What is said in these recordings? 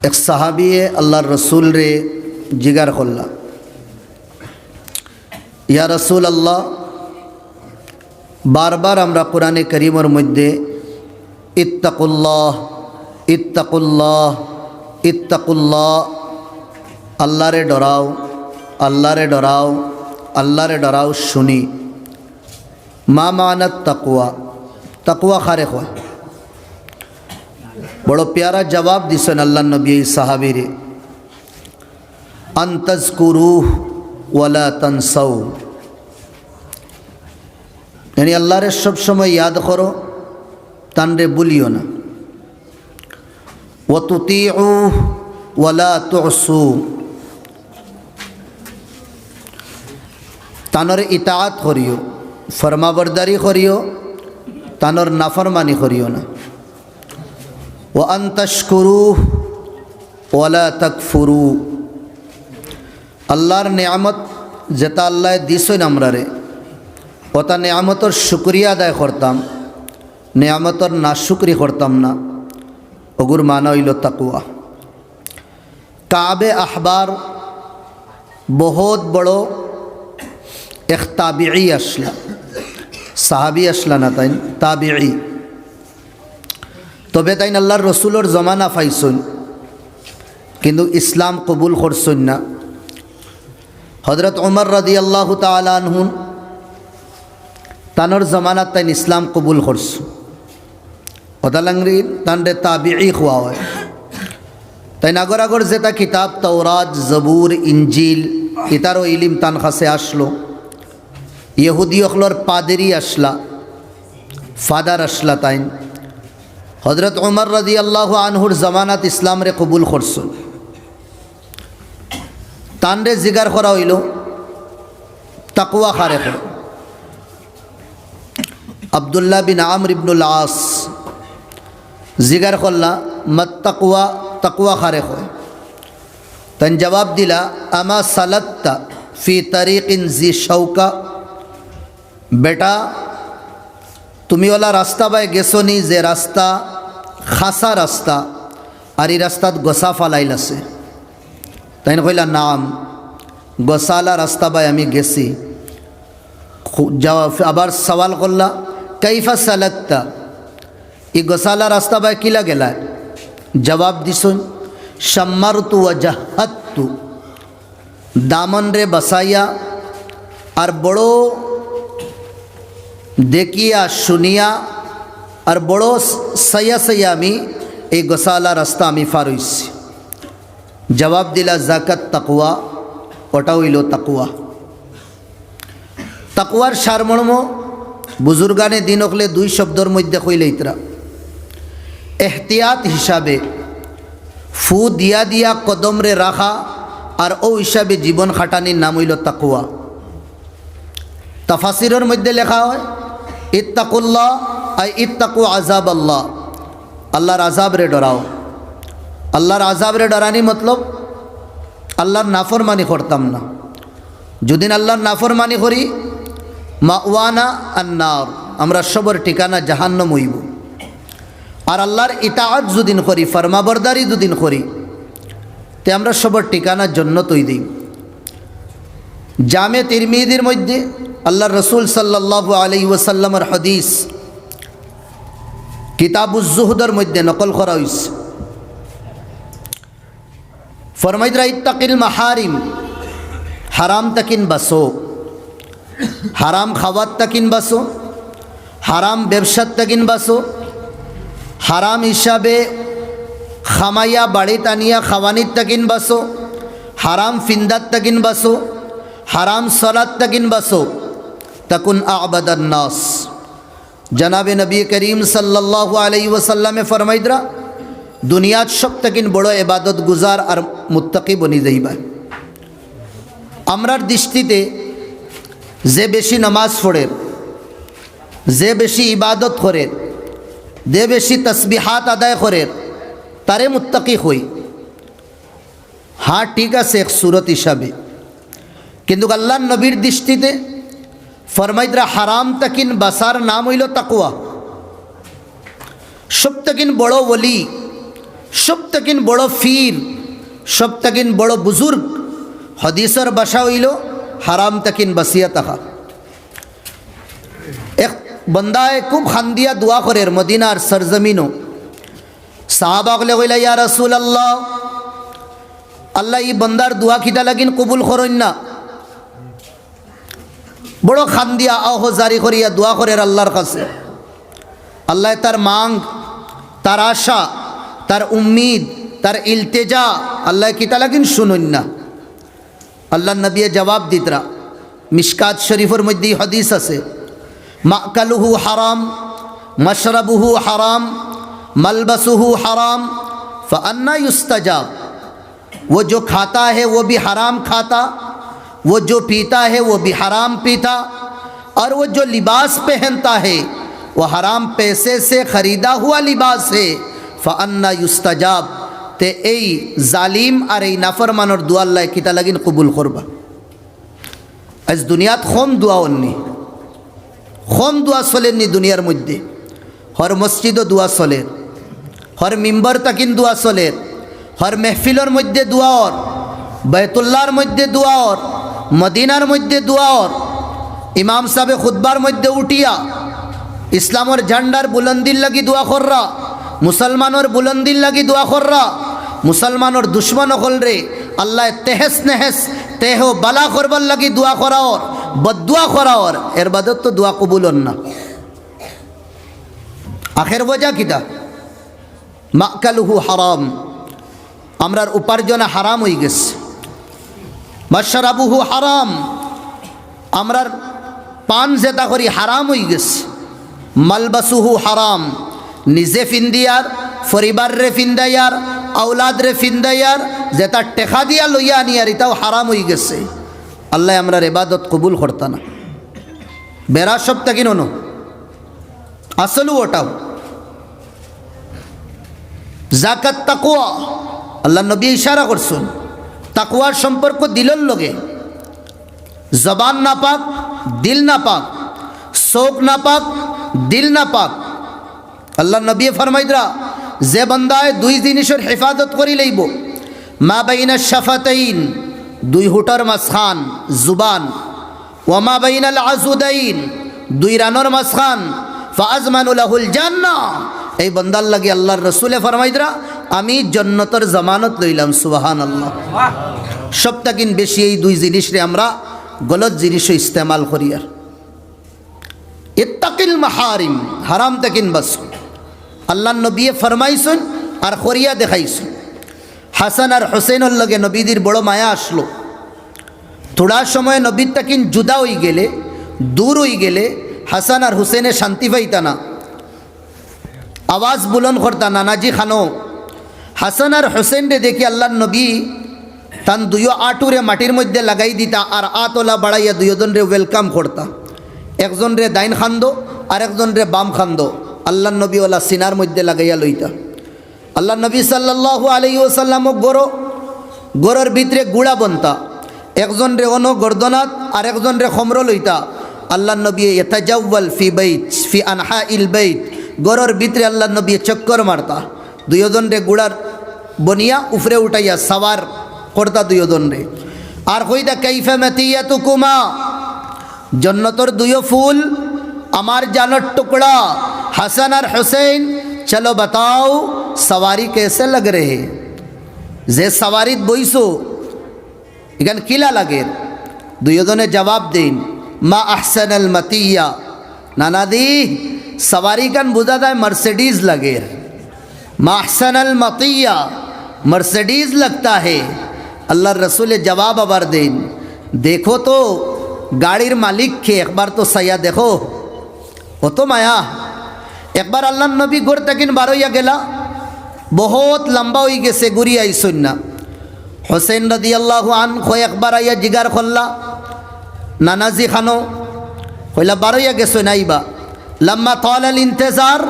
এক সাহাবিয়ে আল্লাহর রসুল রে জিগার করলা, ইয়া রসুল আল্লাহ, বারবার আমরা কোরআনে করিমের মধ্যে ইত্তাকুল্লাহ ইত্তাকুল্লাহ ইত্তাকুল্লাহ, আল্লাহরে ডরাও আল্লাহরে ডরাও আল্লাহরে ডরাও শুনি। মা মানাত তাকওয়া, তাকওয়া খারে হয়। বড় প্যারা জবাব দিছেন আল্লাহ নবী সাহাবীরে, আনতাজকুরুহ ওয়ালা তানসাউ, यानी আল্লাহরে সব সময় ইয়াদ করো, তানরে ভুলিও না। ওয়া তুতিউ ওয়ালা তুসু, তানর ইতাআত করিও, ফরমাবরদারি করিও, তানর নাফরমানি করিও না। ওয়া আনতাশকুরুহ ওয়ালা তাকফুরু, আল্লাহর নেয়ামত যেটা আল্লাহ দিছেন আমরারে, ওটা নেয়ামতর শুকরিয়া আদায় করতাম, নেয়ামতর নাশুকরি করতাম না। ওগুর মানা হইল তাকওয়া। কাবে আহবার বহুত বড় এক তাবিঈ আসলা, সাহাবি আসলা না, তাই তাবিঈ। তবে তাই আল্লাহর রসুলোর জমানা পাইছন, কিন্তু ইসলাম কবুল করছন না। হযরত উমর রাদিয়াল্লাহু তাআলা আনহু তানোর জমানাত তাই ইসলাম কবুল করছ। ওদালাংরি তানরে তাবিঈ হওয়া হয়। তাই আগর আগর যেটা কিতাব তাওরাত, জবুর, ইঞ্জিল ইতারও ইলিম তান কাছে আসলো। ইহুদি অখলর পাদেরি আসলা, ফাদার আসলা। তাই হযরত উমর রাদিয়াল্লাহু আনহুর জমানাত ইসলাম রে কবুল করছ। তানরে জিগার করা হইল তাকওয়া খারে করো। আব্দুল্লাহ বিন আমর ইবনুল আস জিগার করলা মত তাকওয়া, তাকওয়া খারে হয়। তাই জবাব দিলা, আমা সালাত্তা ফি তরিকিন জি শৌকা, বেটা তুমি ওলা রাস্তা বাই গেছো নি যে রাস্তা খাসা রাস্তা, আর এই রাস্তাত গোসা ফালাইল আছে। তাই কইলা নাম, গোসালা রাস্তা বাই আমি গেছি। আবার সওয়াল করলা, কাইফা সালাত্তা, এই গোসালা রাস্তা বাই কিলা গেলা? জবাব দিছুন, শাম্মারতু ওয়া জাহাদতু, দামন রে বসাইয়া আর বড় দেখিয়া শুনিয়া আর বড় সয়া সয়া আমি এই গোসালা রাস্তা আমি ফার হইছি। জবাব দিলা জাকাত তাকওয়া, ওটা হইল তাকওয়া। তাকওয়ার সারমর্ম বুজুর্গানে দিন হলে দুই শব্দর মধ্যে কইলে ইতরা। এহতিয়াত হিসাবে ফু দিয়া দিয়া কদম রে রাখা, আর ও হিসাবে জীবন খাটানির নাম হইল তাকওয়া। তাফাসিরের মধ্যে লেখা হয় ইত্তাকুল্লাহ আই ইত্তাকু আযাব আল্লাহ, আল্লাহর আযাব রে ডরাও। আল্লাহর আযাব রে ডরানি মতলব আল্লাহর নাফরমানি করতাম না। যদিন আল্লাহর নাফরমানি করি, মাওয়ানা আন্নার, আমরা সবর ঠিকানা জাহান্নাম হইব। আর আল্লাহর ইতাআত যদিন করি, ফরমাবরদারি যদিন করি, তে আমরা সবর ঠিকানা জান্নাতই দিই। জামে তিরমিজির মধ্যে আল্লাহর রসুল সাল্লাল্লাহু আলাইহি ওয়াসাল্লামের হাদিস কিতাবুজ জুহদের মধ্যে নকল করা হয়েছে। ফরমাইদরা ইত্তাকিল মাহারিম, হারাম তাকিন বাসো, হারাম খাওয়াত তাকিন বাসো, হারাম ব্যবসাত তাকিন বাসো, হারাম হিসাবে খামাইয়া বাড়ি টানিয়া খাওয়ানির তাকিন বাসো, হারাম ফিন্দাত তাকিন বাসো, হারাম সলাত তাকিন বাসো, তাকুন আবাদান নাস। জনাবে নবী করিম সাল্লাল্লাহু আলাইহি ওয়াসাল্লামে ফরমাইদরা দুনিয়াত সব তাকিন বড় ইবাদত গুজার আর মুত্তাকি বনি যাইবা। আমরার দৃষ্টিতে যে বেশি নামাজ পড়ে, যে বেশি ইবাদত করে, যে বেশি তসবিহাত আদায় করে, তারে মুত্তাকি হই। হ্যাঁ ঠিক আছে এক সুরত হিসাবে, কিন্তু আল্লাহর নবীর দৃষ্টিতে ফরমাইদরা হারাম তাকিন বাসার নাম হইল তাকওয়া। সব তাকিন বড় ওলি, সব তাকিন বড় ফির, সব তাকিন বড় বুজুর্গ হদিসের বাসা হইল হারাম তাকিন বাসিয়া তাহা। এক বন্দায় খুব খান্দিয়া দোয়া করে মদিনার সরজমিনও। সাহাবাগলে কইলা ইয়া রাসূলুল্লাহ, আল্লাহ ই বন্দার দোয়া খিতা লাগিন কবুল করেন না। বড় খান্দিয়া আহ জারি করিয়া দোয়া করেন আল্লাহর কাছে। আল্লাহ তার মাং, তার আশা, তার উম্মিদ, তার ইলতেজা আল্লাহ কিতা লাগিন শুনুন না। আল্লাহ নবী জবাব দিতরা, মিশকাত শরীফের মধ্যে হাদিস আছে, মাকালুহু হারাম, মশরবুহু হারাম, मलबसुहु हराम फ़अन्ना युस्तजाब। वो जो खाता है वो भी हराम खाता, वो जो पीता है वो भी हराम पीता, और वो जो लिबास पहनता है वो हराम पैसे से ख़रीदा हुआ लिबास है। फ़अन्ना युस्तजाब। ते এই জালিম আর এই নাফরমানের দোয়া আল্লাহ কিতা লাগিন কবুল করবা। আজ দুনিয়াত খম দোয়া অন্নি, খম দোয়া চলেননি দুনিয়ার মধ্যে। হর মসজিদও দোয়া চলে, হর মিম্বর তাকিন দোয়া চলে, হর মেহফিলের মধ্যে দোয়ার, বাইতুল্লাহর মধ্যে দোয়ার, মদিনার মধ্যে দোয়ার। ইমাম সাহেব খুতবার মধ্যে উঠিয়া ইসলামের ঝান্ডার বুলন্দির লাগি দোয়া কররা, মুসলমানের বুলন্দির লাগি দোয়া কররা। মুসলমানের দুশ্মন হল রে আল্লাহ তেহেস নেহেস তেহ বালা করবার লাগি দোয়া করাওর, বদুয়া করাওর। এর বাদত তো দোয়া কবুল না। আখের বজা কিতা মাকালুহু হারাম, আমরার উপার্জন হারাম হয়ে গেছে। মশরাবুহু হারাম, আমরার পান যেটা করি হারাম হয়ে গেছে। মালবাসুহু হারাম, নিজে ফিন্দিয়ার, পরিবার রে ফিন্দাইয়ার, আউলাদ রে ফিন্দাইয়ার, যেটা টেকা দিয়া লইয়া আনিয়ার এটাও হারাম হয়ে গেছে। আল্লাহ আমরার ইবাদত কবুল করতা না। বেড়া সবটা কিনো আসলু ওটাও। জাকাত তাকওয়া, আল্লাহ নবী ইশারা করছেন তাকওয়ার সম্পর্ক দিলের লগে। জবান না পাক, দিল না পাক, চোখ না পাক, দিল না পাক। আল্লাহ নবী ফরমাইদরা, যে বান্দায় দুই জিনিসের হেফাজত করি লইব, মা বাইনা শাফাতাইন, দুই হুটার মাঝখান জুবান, ওমা বাইনাল আজুদাইন, দুই রানোর মাঝখান, ফাজমানু লাহুল জান্নাহ। এই বন্দার লাগে আল্লাহর রসুলে ফরমাইদরা, আমি জান্নাতের জামানত লইলাম। সুবহানাল্লাহ। সবটাকিন বেশি এই দুই জিনিস রে আমরা গলত জিনিসও ইস্তেমাল করি। আর ইত্তাকিল মাহারিম, হারাম তাকিন বাস। আল্লাহ নবী ফরমাইছেন আর করিয়া দেখাইছেন। হাসান আর হুসেনের লগে নবীদের বড় মায়া আসলো। থোড়া সময় নবীর তাকিন জুদা হয়ে গেলে, দূর হয়ে গেলে হাসান আর হুসেনে শান্তি পাইতা না, আওয়াজ বুলন করতা, নানাজি খানো। হাসান আর হুসেন রে দেখি আল্লাহ নবী তান দুইও আটুরে মাটির মধ্যে লাগাই দিতা আর আতলা বাড়াইয়া দুইজন রে ওয়েলকাম করতা। একজন রে দাইন খান্দো আর একজন রে বাম খান্দো। আল্লাহ নবী ওলা সিনার মধ্যে লাগাইয়া লইতা। আল্লাহ নবী সাল্লাল্লাহু আলাইহি ওয়াসাল্লাম গরর ভিতরে গুড়া বনতা, একজন রে অন গর্দনাত আর একজন রে খমর লইতা। আল্লাহ নবী ইয়াতাজাওয়াল ফি বাইত ফি আনহাইল বাইত, গরর ভিতরে আল্লাহ নবী চক্কর মারতা। দুইজন রে গুড়ার বনিয়া উপরে উঠাইয়া সাওয়ার করতা দুইজন রে। আর কইতা কাইফা মাতিয়াতুকুমা, জন্নতর দুইও ফুল, আমার জানের টুকরা হাসান আর হুসেন, চলো बताओ सवारी कैसे लग रहे। যে সওয়ারিত বইছো এখান কিলা লাগে। দুইজনে জবাব দেন, মা আহসানাল মাতিয়া। নানাদি सवारी कान बुझा जाए मर्सिडीज लगे, मा अहसनल मतिया, मर्सिडीज लगता है। अल्लाह रसूल जवाब आबार देन, देखो तो गाड़ीर मालिक के एक बार तो सया देखो, वो तो माया। एक बार अल्लाह नबी गोर तकिन बारोया गेला, बहुत लंबा हो गेसे गुरी आई सुन्ना। हुसैन रदी अल्लाह आन खो एक बार आया जिगार खोल्ला, नानाजी खानो কইলা বারোইয়া গেছো নাইবা। লম্মা তালাল ইন্তেজার,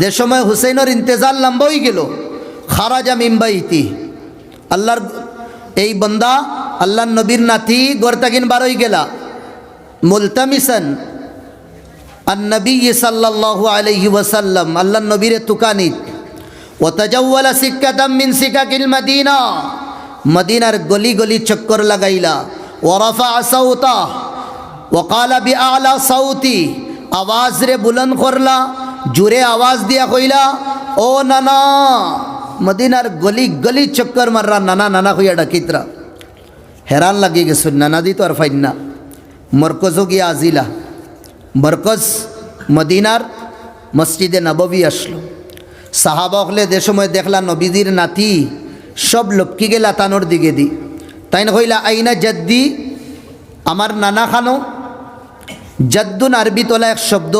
যে সময় হুসেনের ইন্তেজার লম্বা হয়ে গেল, খারাজা মিম্বাইতি, আল্লাহর এই বন্দা আল্লাহর নবীর নাতি গোরতাকিন বারোই গেলা, মুলতামিসান আন নবী সাল্লাল্লাহু আলাইহি ওয়াসাল্লাম, আল্লাহর নবীরে তুকানিত, ওয়াতাজাওয়ালা সিক্কাতাম মিন সিকাকিল মদিনা, মদিনার গলি গলি চক্কর লাগাইলা। ওয়ারাফা সাউতা ওয়াকালা বিআলা সাউতি, আওয়াজ রে বুলন্দ করলা, জোরে আওয়াজ দিয়া কইলা ও নানা। মদিনার গলি গলি চক্কর মাররা, নানা নানা কইয়া ডাকিতরা। হেরান লাগি গেছে, নানা দি তো আর ফাইন না। মরকজও গিয়া আজিলা, মরকজ মদিনার মসজিদে নববী আসলো। সাহাবা হলে যে সময় দেখলা নবীজির নাতি সব লপকি গেলা তানোর দিকে দি। তাই না কইলা আইনা জদ্দি, আমার নানা খানো। জদ্দুন আরবি তোলা এক শব্দ,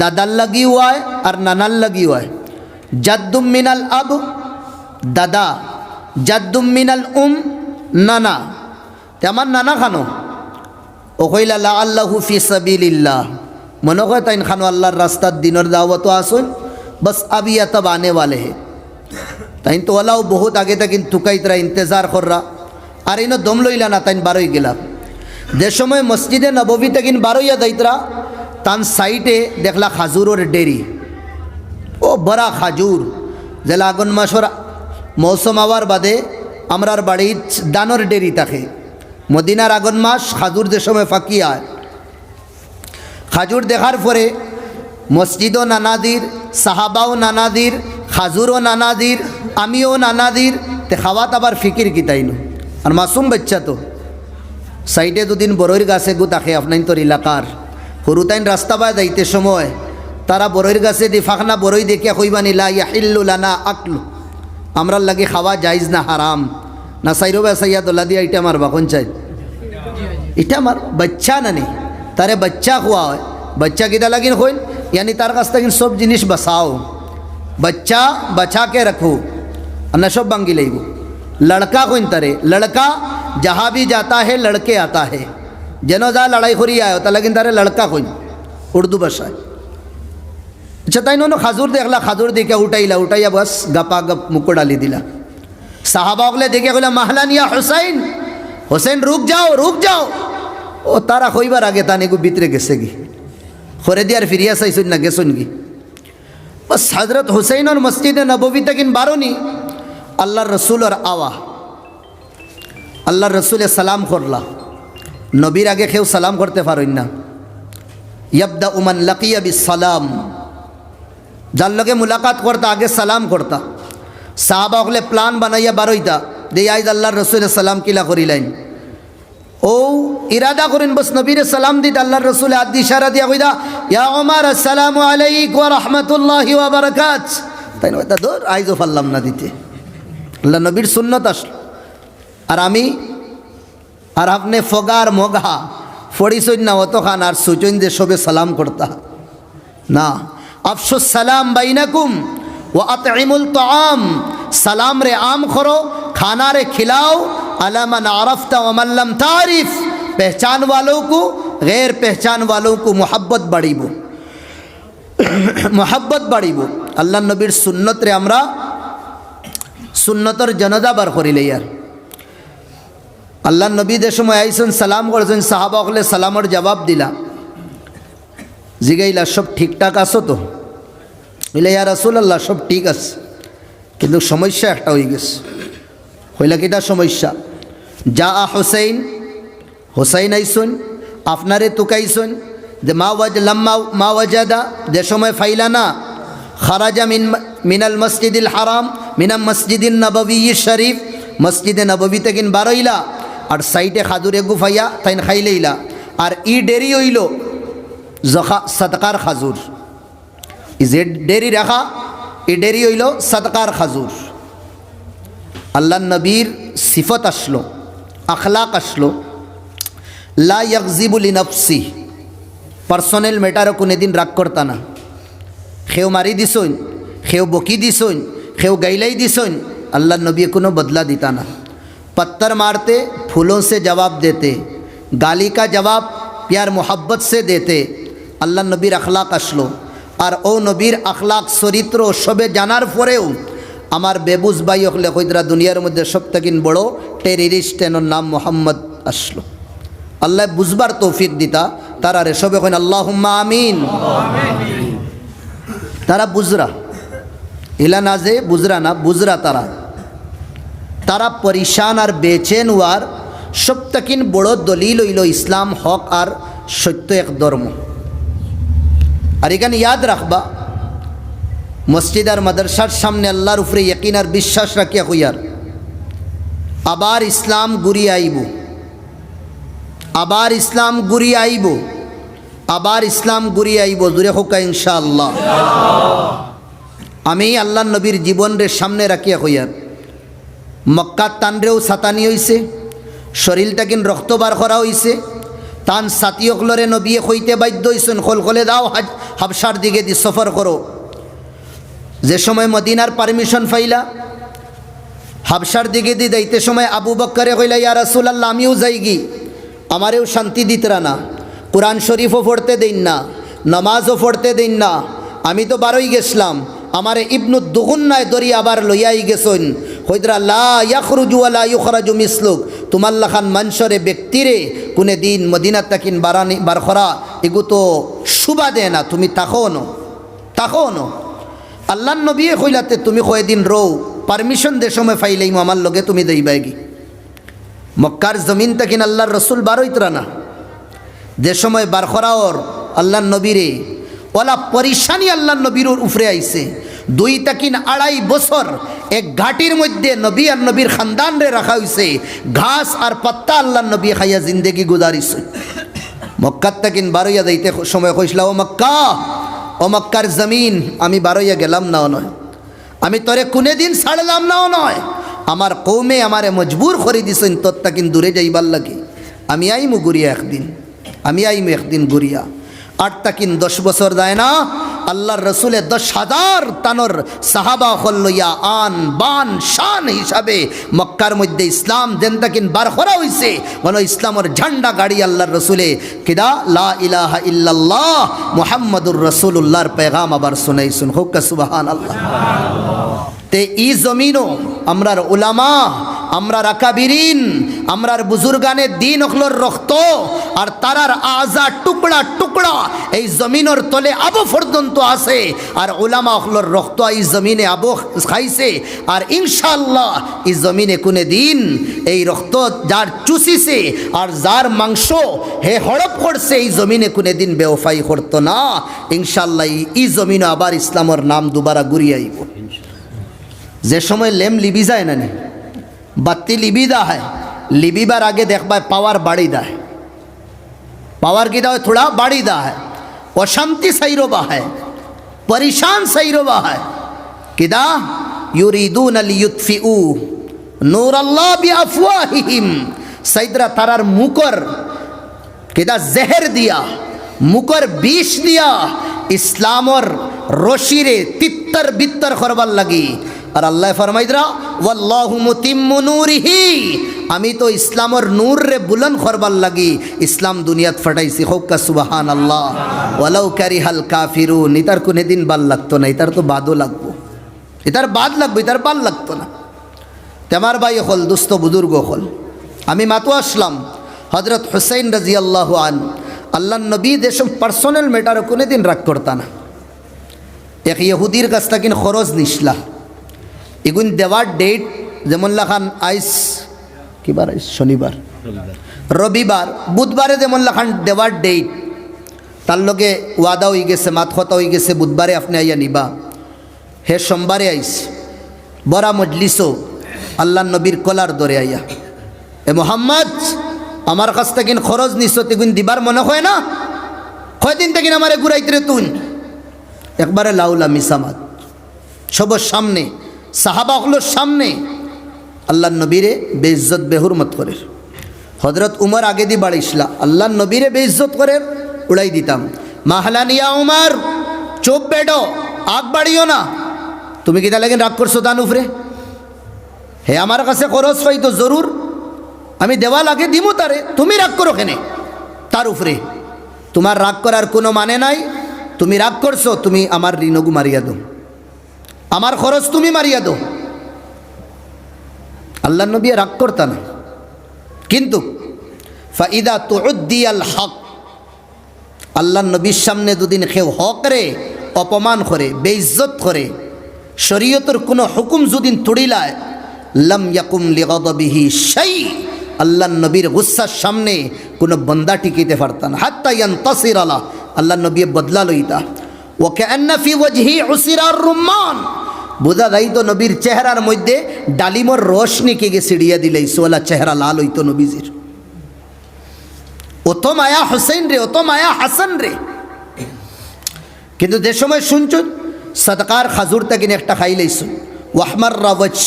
দাদার লাগি হয় আর নানার লাগি হয়। জাদ্দুম মিনাল আব দাদা, জাদ্দুম মিনাল নানা। তে আমার নানা খানো। ও কইলা লা আল্লাহু ফি সাবিলিল্লাহ, মনে হয় তাই খানো আল্লাহর রাস্তার দিনের দাওয়াত আসুন, बस अभी या तब आने वाले हैं। ताइन तो अलाउ बहुत आगे तक इन तुकाई तरह इंतज़ार कर रहा। और इनो दम लइला ना ताइन बारोई गेला। देशों में मस्जिद नबवी तक इन बारोई या दैतरा तान साइटे देखला खाजूर और डेरी। ओ बड़ा खाजूर जेला आगन मासर मौसम आवार बादे আমরার বাড়ি দানোর ডেরি থাকে। মদিনার আগুন মাস খাজুর দেশে ফাঁকিয়া। খাজুর দেখার পরে মসজিদও নানাদির, সাহাবাও নানাদির, খাজুরও নানাদির, আমিও নানাদির। তে খাওয়াত আবার ফিকির কিতাইনো। আর মাসুম বাচ্চা তো সাইডে দুদিন বড়ইর গাছে গু তাকে আপনার তোর এলাকার হরুতাইন রাস্তা বায় যাইতে সময় তারা বড়ইর গাছে দি ফাঁকনা বড়ই দেখিয়া কইবানি লা ইয়াহিল্লু লানা আকলু, আমরার লাগে খাওয়া জায়েজ না হারাম না। সাইরো বেসাইয়া দোলা দিয়া এটা আমার বাখন চাই, এটা আমার বাচ্চা নানি, তারে বাচ্চা খোয়া হয়। বাচ্চা কিতা লাগিন হইন, यानी तार काछ तक सब जिनिस बसाओ, बच्चा बचा के रखो। अन्ना सब बांगी लेगो। लड़का को इन तरह, लड़का जहाँ भी जाता है लड़के आता है। जनो जा लड़ाई खोरी आया होता, लेकिन तारे लड़का को उर्दू भाषा है। अच्छा ताई इन्होंने खाजूर देखला, खाजूर देखे उठाइला, उठाइया बस गपा गप मुक्को डाली दिला। साहबा अगले देखे बोला महलन या हुसैन, हुसैन रुक जाओ रुक जाओ। ओ तारा खोई बार आगे ताने को भीतरे गेसेगी खोरे दियार फिरिया सही सुन ना गे सुनगी। बस हजरत हुसैन और मस्जिद नबवी तक इन बारों नहीं अल्लाह रसूल और आवा। अल्लाह रसूल सलाम करला, नबीर आगे खेव सलाम करते फारो इन्ना। यब्दा उमन लकिया बिस्सलाम, जान लगे मुलाकात करता आगे सलाम करता। साहबा अगले प्लान बनाइया बारोईता दे आज अल्लाह रसूल सलाम किला करी लाइन। ओ इरादा करें बस नबीर सलाम दी। अल्लाह रसूल आदि इशारा दिया कइदा या उमर अस्सलामु अलैकुम व रहमतुल्लाहि व बाराकात। তাই না দূর আইজো পারলাম না দিতে। আল্লাহ নবীর সুন্নত আসলো। আর আমি আর আপনি ফগার মগা ফড়িছই না অত খান আর সুচইন যে সবে সালাম করতা না। আফসুস সালাম বাইনাকুম व अतइमुल ताम, सलाम रे आम करो, खाना रे खिलाओ। अला मन आरफ्ता व मन लम तारिफ, पहचान वालों को गैर पहचान वालों को मोहब्बत बाड़ीबो, मोहब्बत बाड़ीबो। अल्लाह नबीर सुन्नत रे আমরা সুন্নতর জনদা বার করিলে यार। আল্লাহ নবী যে সময় আইছেন সালাম করেছেন, সাহাবা হলে সালামের জবাব দিলা, জিগাইলা সব ঠিকঠাক আছো তো? বলে ইয়া রাসূলুল্লাহ সব ঠিক আছে, কিন্তু সমস্যা একটা হয়ে গেছে। হইলা কিটা সমস্যা? যা হুসাইন, হুসাইন আইসুন আপনারে তুকাইছুন যে মা ওয়াজাদা যে সময় ফাইলা না খারাজা মিনাল মসজিদিল হারাম মিনাল মসজিদিন নববী শরীফ, মসজিদে নববী থেকে বারইলা আর সাইডে খাজুরে গুফাইয়া তাইন খাইলেইলা। আর ই দেরি হইল জখা সদকার খাজুর, যে দেরি রাখা ই দেরি হইল সদকার খাজুর। আল্লাহ নবীর সিফত আসলো, আখলাক আসলো, লা ইয়াগজিবু লিনাফসি, পার্সোনাল ম্যাটারও কোনোদিন রাগ করতা না। খেও মারি দিছইন, খেও বকি দিছইন, খেও গাইলাই দিছইন, अल्लाह नबी को बदला देता ना। पत्थर मारते, फूलों से जवाब देते, गाली का जवाब प्यार मोहब्बत से देते। अल्लाह नबीर अखलाक আসলো। আর ও নবীর আখলাক চরিত্র সবে জানার পরেও আমার বেবুজ ভাই হলে কইদরা দুনিয়ার মধ্যে সবথেকে বড় টেররিস্ট এর নাম মোহাম্মদ আসলো। আল্লাহ বুঝবার তৌফিক দিতা তারা রে সবে কইন আল্লাহুম্মা আমিন। তারা বুঝরা ইলা না যে বুজরা না, বুজরা তারা পরিশান আর বেচেন হওয়ার সবথেকিন বড় দলিল হইল ইসলাম হক আর সত্য এক ধর্ম। আর এখানে ইয়াদ রাখবা, মসজিদ আর মাদ্রাসার সামনে আল্লাহর উপরে ইয়াকিন আর বিশ্বাস রাখিয়া হইয়ার আবার ইসলাম ঘুরিয়ে আইব, আবার ইসলাম ঘুরিয়ে আইব, আবার ইসলাম ঘুরিয়ে আইব, জুড়ে হোক ইনশাআল্লাহ। আমি আল্লাহ নবীর জীবনরে সামনে রাখিয়া হইয়ার মক্কার তানরেও সাতানি হইছে, শরীরটা কিন রক্ত বার করা হইছে, তান সাথীসকলরে নবিয়ে হইতে বাধ্য হইছেন, খলখলে দাও হাবসার দিকে দি সফর করো। যে সময় মদিনার পারমিশন পাইলা, হাবসার দিকে দি যাইতে সময় আবু বক্করে কইলা, ইয়া রাসূলুল্লাহ আমিও যাইগি, আমারেও শান্তি দিতরা না, কোরআন শরীফও পড়তে দেন না, নামাজও পড়তে দেন না, আমি তো বারোই গেছিলাম, আমারে ইবনু দুগুন্নায় দরিয়া আবার লইয়াই গেছেন। হইদরা লা ইয়াখরুজু ওয়ালা ইউখরাজু মিসলুক, তুমাল্লা খান মানসরে ব্যক্তিরে কোনে দিন মদিনা তাকিন বারানি বারখরা এগু তো শুবা দেয় না, তুমি তাকো ন আল্লাহ নবী কইলাতে তুমি কয়দিন রও, পারমিশন দে সময় ফাইলেই আমার লগে তুমি দেইবাইগি। মক্কার জমিন তাকিন আল্লাহর রসুল বারইতরা না, যে সময় বারখরাওর আল্লাহ নবীরে ওলা পরিশানি আল্লাহ নবীর উপরে আইছে। 2 থেকে 2.5 বছর এক ঘাটির মধ্যে নবী আর নবীর খানদান রে রাখা হয়েছে, ঘাস আর পাত্তা আল্লাহ নবী খাইয়া জিন্দেগি গুজারিছে। মক্কার তাকিন বারইয়া যাইতে সময় কইসলা, ও মক্কা, ও মক্কার জমিন, আমি বারইয়া গেলাম নাও নয়, আমি তোরে কোনে দিন ছাড়লাম নাও নয়, আমার কৌমে আমারে মজবুর করে দিছেন তোর তাকিন দূরে যাইবার লাগে। আমি আইমু গুরিয়া একদিন, আমি আইমু একদিন গুরিয়া। 8 থেকে 10 বছর যায় না, আল্লাহর রসুলে 10,000 তানর সাহাবা হল্লইয়া আন বান শান হিসাবে মক্কার মধ্যে ইসলাম দেন তাকিন বার করা হয়েছে। বলো ইসলামের ঝান্ডা গাড়ি আল্লাহর রসুলে কিদা লা ইলাহা ইল্লাল্লাহ মুহাম্মাদুর রাসূলুল্লাহর পেগাম আবার শুনাইছুন, হোক সুবহানাল্লাহ। তে ই জমিনও আমরার উলামা, আমরার আকাবিরিন, আমরার বুজুর্গানে দিন অখলোর রক্ত আর তারার আজা টুকরা টুকরা এই জমিনের তলে আবো পর্যন্ত আছে, আর উলামা অখলোর রক্ত এই জমিনে আবো খাইছে। আর ইনশাআল্লাহ এই জমিনে কোনে দিন এই রক্ত যার চুষিছে আর যার মাংস হে হড়প করছে, এই জমিনে কোনে দিন বেওফাই করতো না। ইনশাআল্লাহ এই জমিনে আবার ইসলামের নাম দুবারা ঘুরিয়ে আইব। যে সময় লেম লিবি যায় না, বাতি লিবি দা হয়, লিবিবার আগে দেখবায় পাওয়ার বাড়ি দেয়, পাওয়ার কি দাও থোড়া বাড়ি দা হয়, অশান্তি সাইরোবা হয়, পরিশান সাইরোবা হয়। কিদা ইউরিদুনা লিয়ুতফিউ নূরাল্লাহ বিআফওয়াহিহিম, সাইদরা তারার মুকর কিদা জেহের দিয়া, মুকর বিষ দিয়া ইসলামর রশিরে তিত্তর বিত্তর করবার লাগি। আর আল্লাহ ফরমাইদরা ওয়াল্লাহু মুতিম্মু নূরিহি, আমি তো ইসলামর নূর রে বুলন্দ করবার লাগি ইসলাম দুনিয়াত ফাটাইছি, হোক সুবহানাল্লাহ। ওয়ালাউ কারিহাল কাফিরুন, ইতার কোনে দিন বাল লাগতো না, ইতার তো বাদও লাগবো, ইতার বাদ লাগবো, ইতার বাল লাগতো না। তেমার ভাই হল দুস্থ বুজুর্গ হল, আমি মাতো আসলাম হজরত হুসাইন রাদিয়াল্লাহু আন, আল্লাহ নবী দেশম পার্সোনাল ম্যাটারও কোনে দিন রাগ করতা না। এক ইহুদির কাছ থেকে খরচ নিসলা, এগুন দেওয়ার ডেট যেমন লাখান আইস কিবার আইস শনিবার রবিবার বুধবারে যেমন লাখান দেওয়ার ডেট, তার লগে ওয়াদা হয়ে গেছে, মাত কথা হয়ে গেছে, বুধবারে আপনি আইয়া নিবা। হে সোমবারে আইস বড়া মজলিসও আল্লাহ নবীর কলার দরে আইয়া, এ মোহাম্মদ আমার কাছ থেকে খরচ নিস, তেগুন দিবার মনে হয় না, কয়দিন থেকে আমারে ঘুরাইতে রে তুই। একবারে লাউলা মিসামাত সবর সামনে, সাহাবাগুলোর সামনে আল্লাহ নবীরে বেইজ্জত বেহুরমত করে। হজরত উমর আগে দি বাড়িসলা, আল্লাহ নবীরে বেইজ্জত করে উড়াই দিতাম। মাহলানিয়া উমর চুপ বেডো, আগ বাড়িও না, তুমি কিতা লাগেন রাগ করছো দান উফরে, হে আমার কাছে খরচ পাই তো জরুর আমি দেওয়া লাগে দিমু তারে, তুমি রাগ করো কেনে তার উপরে, তোমার রাগ করার কোনো মানে নাই, তুমি রাগ করছো, তুমি আমার ঋণগু মারিয়া দো, আমার খরচ তুমি মারিয়া দো। আল্লাহ নবী রাগ করতা না, কিন্তু ফাইদা তুউদ্দিয়াল হক, আল্লাহ নবীর সামনে দুদিন কেউ হক রে অপমান করে বেইজ্জত করে, শরীয়তের কোনো হুকুম যদি তুড়িলায় লম ইয়াকুম লিগাদাবিহি শাই, আল্লাহ নবীর গুসার সামনে কোনো বন্দা টিকিতে পারত না। হাত্তা ইয়ানতাসির আলা, আল্লাহ নবী বদলা লইতা। ও কান্না ফি ওয়াজহি উসিরার রুম্মান, বোঝা যাইতো নবীর চেহারার মধ্যে ডালিমর রোশনি কে গে সিড়িয়া দিলে সোলা চেহারা লাল হইতো নবীজির। ও তো মায়া হুসেন রে, ও তো মায়া হাসান রে। কিন্তু যে সময় শুনছুন সদকার খাজুর তাকিন একটা খাই লাইছো, ওয়াহমার রাওয়াজ,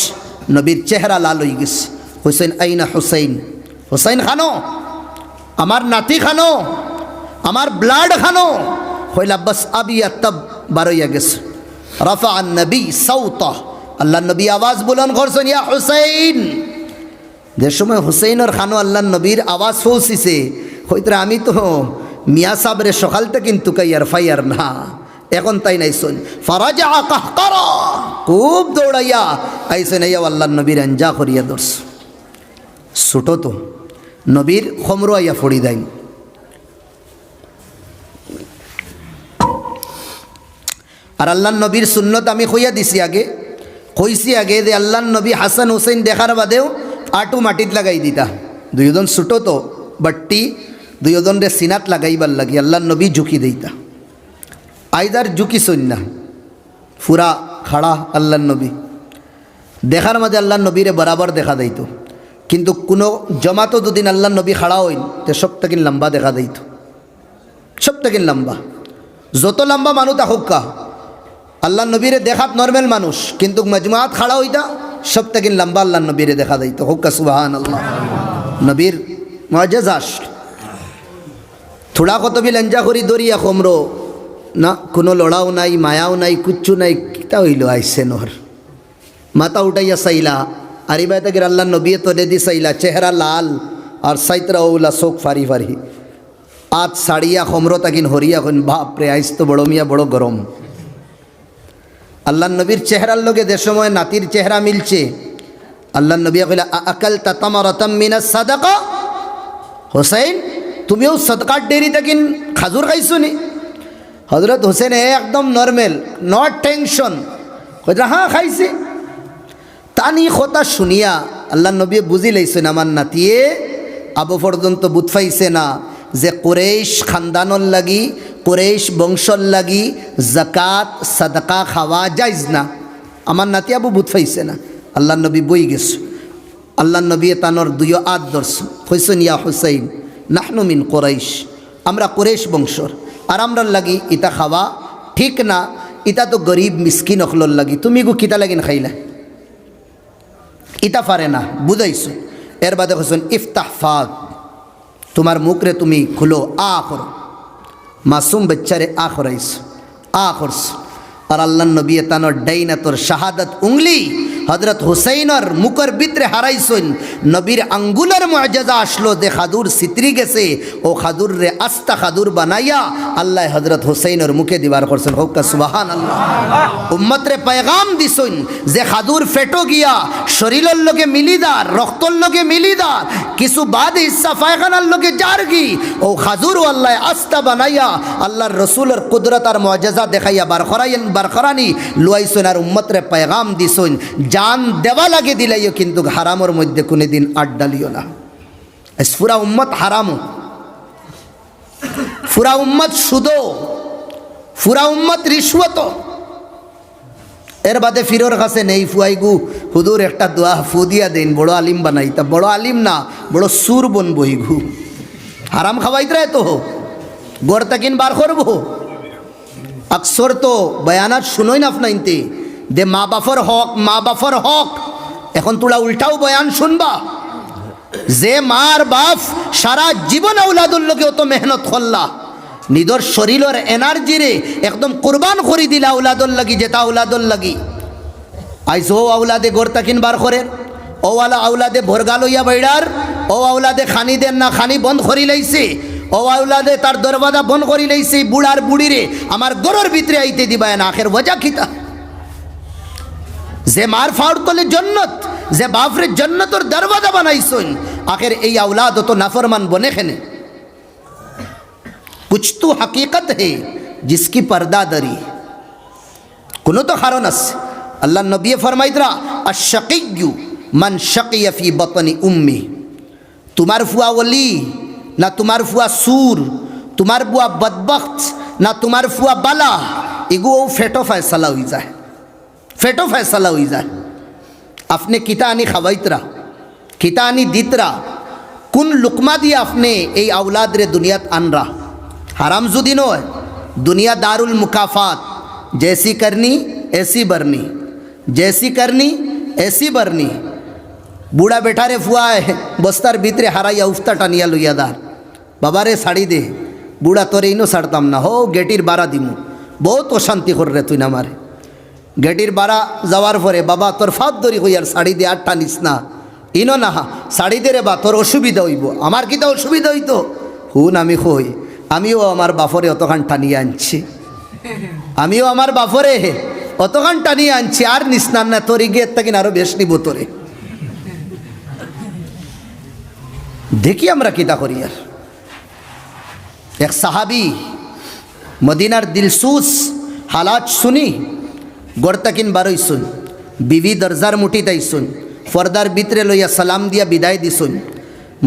নবীর চেহারা লাল হয়ে গেছে। হুসেন আইনা হুসেন, হুসেন খানো, আমার নাতি খানো, আমার ব্লাড খানো। হইলা বাস আবিয়া তব বারইয়া গেছে। রফা আন নবী সাউতা, আল্লাহ নবী আওয়াজ বুলন করছেন, ইয়া হুসেন। যে সময় হুসেইনের খানো আল্লাহ নবীর আওয়াজ পৌঁছিছে, হইতে আমি তো মিয়া সাবরে সকাল থেকে কিন্তু কাইয়ার ফাইয়ার না, এখন তাই নাই শোন। ফারাজা কাহকারা, খুব দৌড়াইয়া আইসেন, আইয়া আল্লাহ নবীর আঞ্জা করিয়া দর্শ। ছোটো তো নবীর খমরো আইয়া ফড়ি দেয়। আর আল্লাহ নবীর সুন্নত আমি কইয়া দিছি আগে, কইছি আগে যে আল্লাহ নবী হাসান হুসেন দেখার বাদেও আটু মাটিত লাগাই দিতা। দুইজন ছোটো তো বাট্টি, দুইজন রে সিনাত লাগাইবার লাগি আল্লাহ নবী ঝুঁকি দিতা। আইদার ঝুঁকি সন্না ফুরা খাড়া আল্লাহ নবী দেখার মাঝে আল্লাহ নবীরে বরাবর দেখা দিত। কিন্তু কোনো জমাতো দুদিন আল্লাহ নবী খাড়া হইন তে সব থেকে লম্বা দেখা দিত, সব থেকে লম্বা। যত লম্বা মানুষ হোক্কা আল্লাহ নবীরে দেখাত নর্মেল মানুষ, কিন্তু মজমাত খাড়া হইতা সব থেকে লম্বা আল্লাহ নবীরে দেখা দিত। হোক্কা সুবহানাল্লাহ। নবীর মুআজিজা থোড়া কত বি লঞ্জা করি দরিয়া কমরো না, কোনো লড়াও নাই, মায়াও নাই, কুচ্ছু নাই। কিতা হইল আইসে নর মাথা উঠাইয়া চাইলা, আরিবাই তাকে আল্লাহ নবী তোলে দি চাইলা, চেহারা লাল আর সাইতরা ওলা চোখ ফারি ফারি, আজ সাড়িয়া কমরো তাকিন হরিয়া কইন, বাপরে আইস তো বড় মিয়া বড় গরম। আল্লাহ নবীর চেহারার লগে যে সময় নাতির চেহারা মিলছে, আল্লাহ নবী কইলা আকাল তাতামারাতাম মিনাস সাদাকা, হোসেন তুমিও সদকার ডেরি তাকিন খাজুর খাইছো নি? হজরত হোসেন একদম নর্মেল, নট টেনশন, কইরা হ্যাঁ খাইছি। তানি কথা শুনিয়া আল্লাহ নবী বুঝি লাইছেন আমার নাতিয়ে আবু পর্যন্ত বুঝ পাইছে না যে কুরাইশ খানদানর লাগি, কুরাইশ বংশর লাগি জাকাত সাদকা খাওয়া যাইজ না। আমার নাতি আবু বুঝ পাইছে না। আল্লাহ নবী বই গেছে। আল্লাহ নবী তানোর দুইও আদ দর্শ হইছেন, ইয়া হুসাইন নাহনু মিন কুরাইশ, আমরা কুরাইশ বংশর, আর আমরার লাগি ইটা খাওয়া ঠিক না, ইটা তো গরিব মিসকিন অখলর লাগি, তুমি গো কিতা লাগিন খাইলা? ইটা পারে না, বুঝাইছো। এর বাদে হইছেন ইফতাহ ফাক, তোমার মুখরে তুমি খুলো, আ করো। মাসুম বাচ্চারে আ করাইছ, আ করছ। আর আল্লাহ নবী তানোর ডাইনা তোর শাহাদাত উংলি হজরত হুসাইনের মুখের ভিতরে হারাইছেন। নবীর আঙ্গুলের মুআজিজা আসলো যে খাদুর সিতরি গেছে, ও খাদুর রে আস্তা খাদুর বানাইয়া আল্লাহ হজরত হুসাইনের মুখে দিবার করছেন। হোক সুবহানাল্লাহ। উম্মত রে পেগাম দিছেন যে খাদুর ফেটো গিয়া শরীরের লোকে মিলিদার, রক্তর লোকে মিলিদার, কিছু বাদ হিস্সা পায়খানার লোকে জারগি, ও খাজুর আল্লাহ আস্তা বানাইয়া আল্লাহর রসুলের কুদরত আর মুআজিজা দেখাইয়া বারখরানি লুয়াইছেন। আর উম্মত রে পেগাম দিছেন জান দেওয়া লাগে দিলাইও, কিন্তু হারামর মধ্যে কোনোদিন আড্ডালিও না। পুরা উম্মত হারামো, পুরা উম্মত সুদো, পুরা উম্মত রিশওয়াত। এর বাদে ফিরোর কাছে নেই ফুয়াইগু হুদুর একটা দোয়া ফু দিয়া দেন, বড় আলিম বানাইতা। বড় আলিম না, বড় সুর বন বইগু। হারাম খাওয়াইত রে তো গড় তাকিন বার করবো। আকসর তো বয়ানাত শুনোই না আপনাইতে দে মা বাফর হক, মা বাফর হক। এখন তোরা উল্টাও বয়ান শুনবা যে মার বাপ সারা জীবন আউলাদুর লোকে অত মেহনত করলা, নিজের শরীরের এনার্জিরে একদম কুরবান করে দিলা আউলাদুর লাগি, যেটা আউলাদুর লাগি। আইজ ও আউলাদে গড় তাকিন বার করে, ও ওয়ালা আউলাদে ভরগা লইয়া বাইড়ার, ও আউলাদে খানি দেন না, খানি বন্ধ করি লাইছে, ও আউলাদে তার দরওয়াজা বন্ধ করি লাইছে। বুড়ার বুড়িরে আমার গরুর ভিতরে আইতে দিবায় না, আখের ওজা খিতা। যে মার ফাউড করলে জন্নত, যে বাপরে জন্নতর দরওয়াজা বানাইছেন, আখের এই আউলাদ তো নাফরমান বনে খেনে। कुछ तो हकीकत है जिसकी पर्दादरी, কোনো তো কারণ আছে। আল্লাহ নবী ফরমাইতরা আশ-শাকিয়্যু মান শাকিয়া ফি বাতনি উম্মি, তোমার ফুয়া ওলি না তোমার ফুয়া সুর, তোমার বুয়া বদবখত না তোমার ফুয়া বালা, এগুলো ফেটো ফয়সালা হয়ে যায়, ফেটো ফয়সালা হয়ে যায়। আপনি কিতা আনি খাওয়াইতরা, কিতা আনি দিতরা, কোন লুকমা দিয়ে আপনি এই আউলাদ রে দুনিয়াত আনরা। হারাম যদি নয়, দুনিया दारुल मुकाफात, जैसी करनी ऐसी बरनी, जैसी करनी ऐसी बरनी। बुढ़ा बेटा रे फुआ है बस्तार भीतरे हाराइया उफ्ता टानिया लुइयादार, बाबा रे शाड़ी दे, बुढ़ा तोरे इनो साड़ताम ना हो गेटिर बारा दिमु, बहुत अशांति कर रे तुई ना मारे। गेटिर बारा जावार परे बाबा तोर फात दरी हইয়ার শাড়ি দে আর টানিস না, ইনো না শাড়ি দে রে বা তোর অসুবিধা হইব। আমার কিতা অসুবিধা হইতো হুন আমি কই, আমিও আমার বাফরে অতখান টানিয়ে আনছি, আমিও আমার বাফরে অতখান টানিয়ে আনছি, আর নিস্নান না তোর গিয়ে তাকিন আরো বেশ নিব তোরে। দেখি আমরা কিতা করি। আর এক সাহাবি মদিনার দিলসুস হালাত শুনি গড়তাকিন বারইছুন, বিবি দরজার মুঠি তাইছুন, ফর্দার ভিতরে লইয়া সালাম দিয়া বিদায় দিছুন।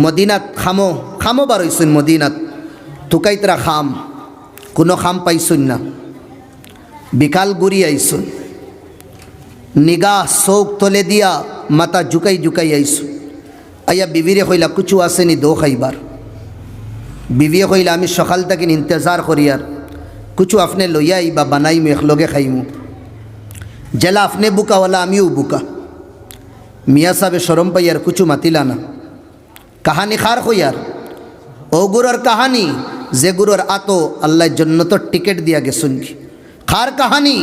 মদিনাত খামো খামো বারইছুন, মদিনাত তুকাইতরা খাম, কোনো খাম পাইছুন না। বিকাল গুড়ি আইসুন, নিগাহ চোখ তলে দিয়া মাথা জুকাই জুকাই আইসুন। আইয়া বিবিরে কইলা কুচু আসেনি দো খাইবার। বিবিয়ে কইলা আমি সকাল থেকে ইন্তজার করি, আর কুচু আপনি লইয়া আইবা বানাইমু একলগে খাইমু। জেলা আপনি বুকাওয়ালা আমিও বুকা। মিয়া সাহেবে শরম পাইয়ার কুচু মাতিলা না। কাহানি খার কইয়ার ও গুরুর কাহানি, যে গুরুর আতো আল্লাহ জন্নতর টিকেট দিয়া গেছুন। খার কাহানি,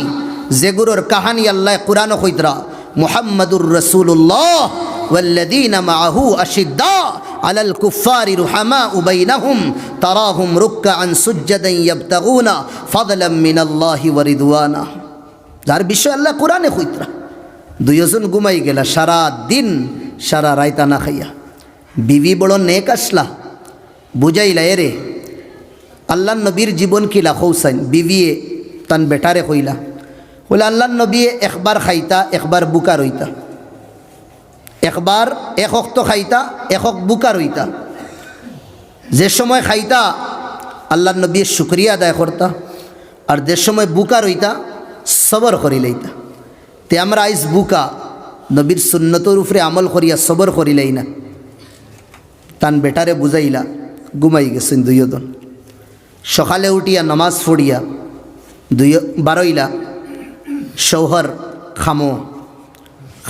যে গুরুর কাহানি আল্লাহ কুরআন কইতরা মুহাম্মাদুর রাসূলুল্লাহ ওয়াল্লাযীনা মাআহু আশিদ্দা আলাল কুফারি রুহামাউ বাইনাহুম তারাহুম রুকআন সুজদান ইয়াবতাগুনা ফাদলাম মিনাল্লাহি ওয়া রিদওয়ানা। যার বিষয় আল্লাহ কুরআনে কইতরা। দুইজন ঘুমাই গেলা সারা দিন সারা রাইতা না খাইয়া। বিবি বড় নেক আসলা, বুঝাইলা এরে আল্লাহ নবীর জীবন কিলা খৌসাইন। বিবিয়ে তান বেটারে কইলা, বলে আল্লাহ নবী একবার খাইতা একবার বুকা রইতা, একবার এক অক্ত খাইতা এক বুকা রইতা। যে সময় খাইতা আল্লাহ নবী শুকরিয়া আদায় করতা, আর যে সময় বুকা রইতা সবর করি লইতা। তে আমরা আইস বুকা নবীর সুন্নতর উপরে আমল করিয়া সবর করিলাই না। তান বেটারে বুঝাইলা, ঘুমাই গেছেন দুইজন। সকালে উঠিয়া নামাজ পড়িয়া বারইলা শৌহর খামো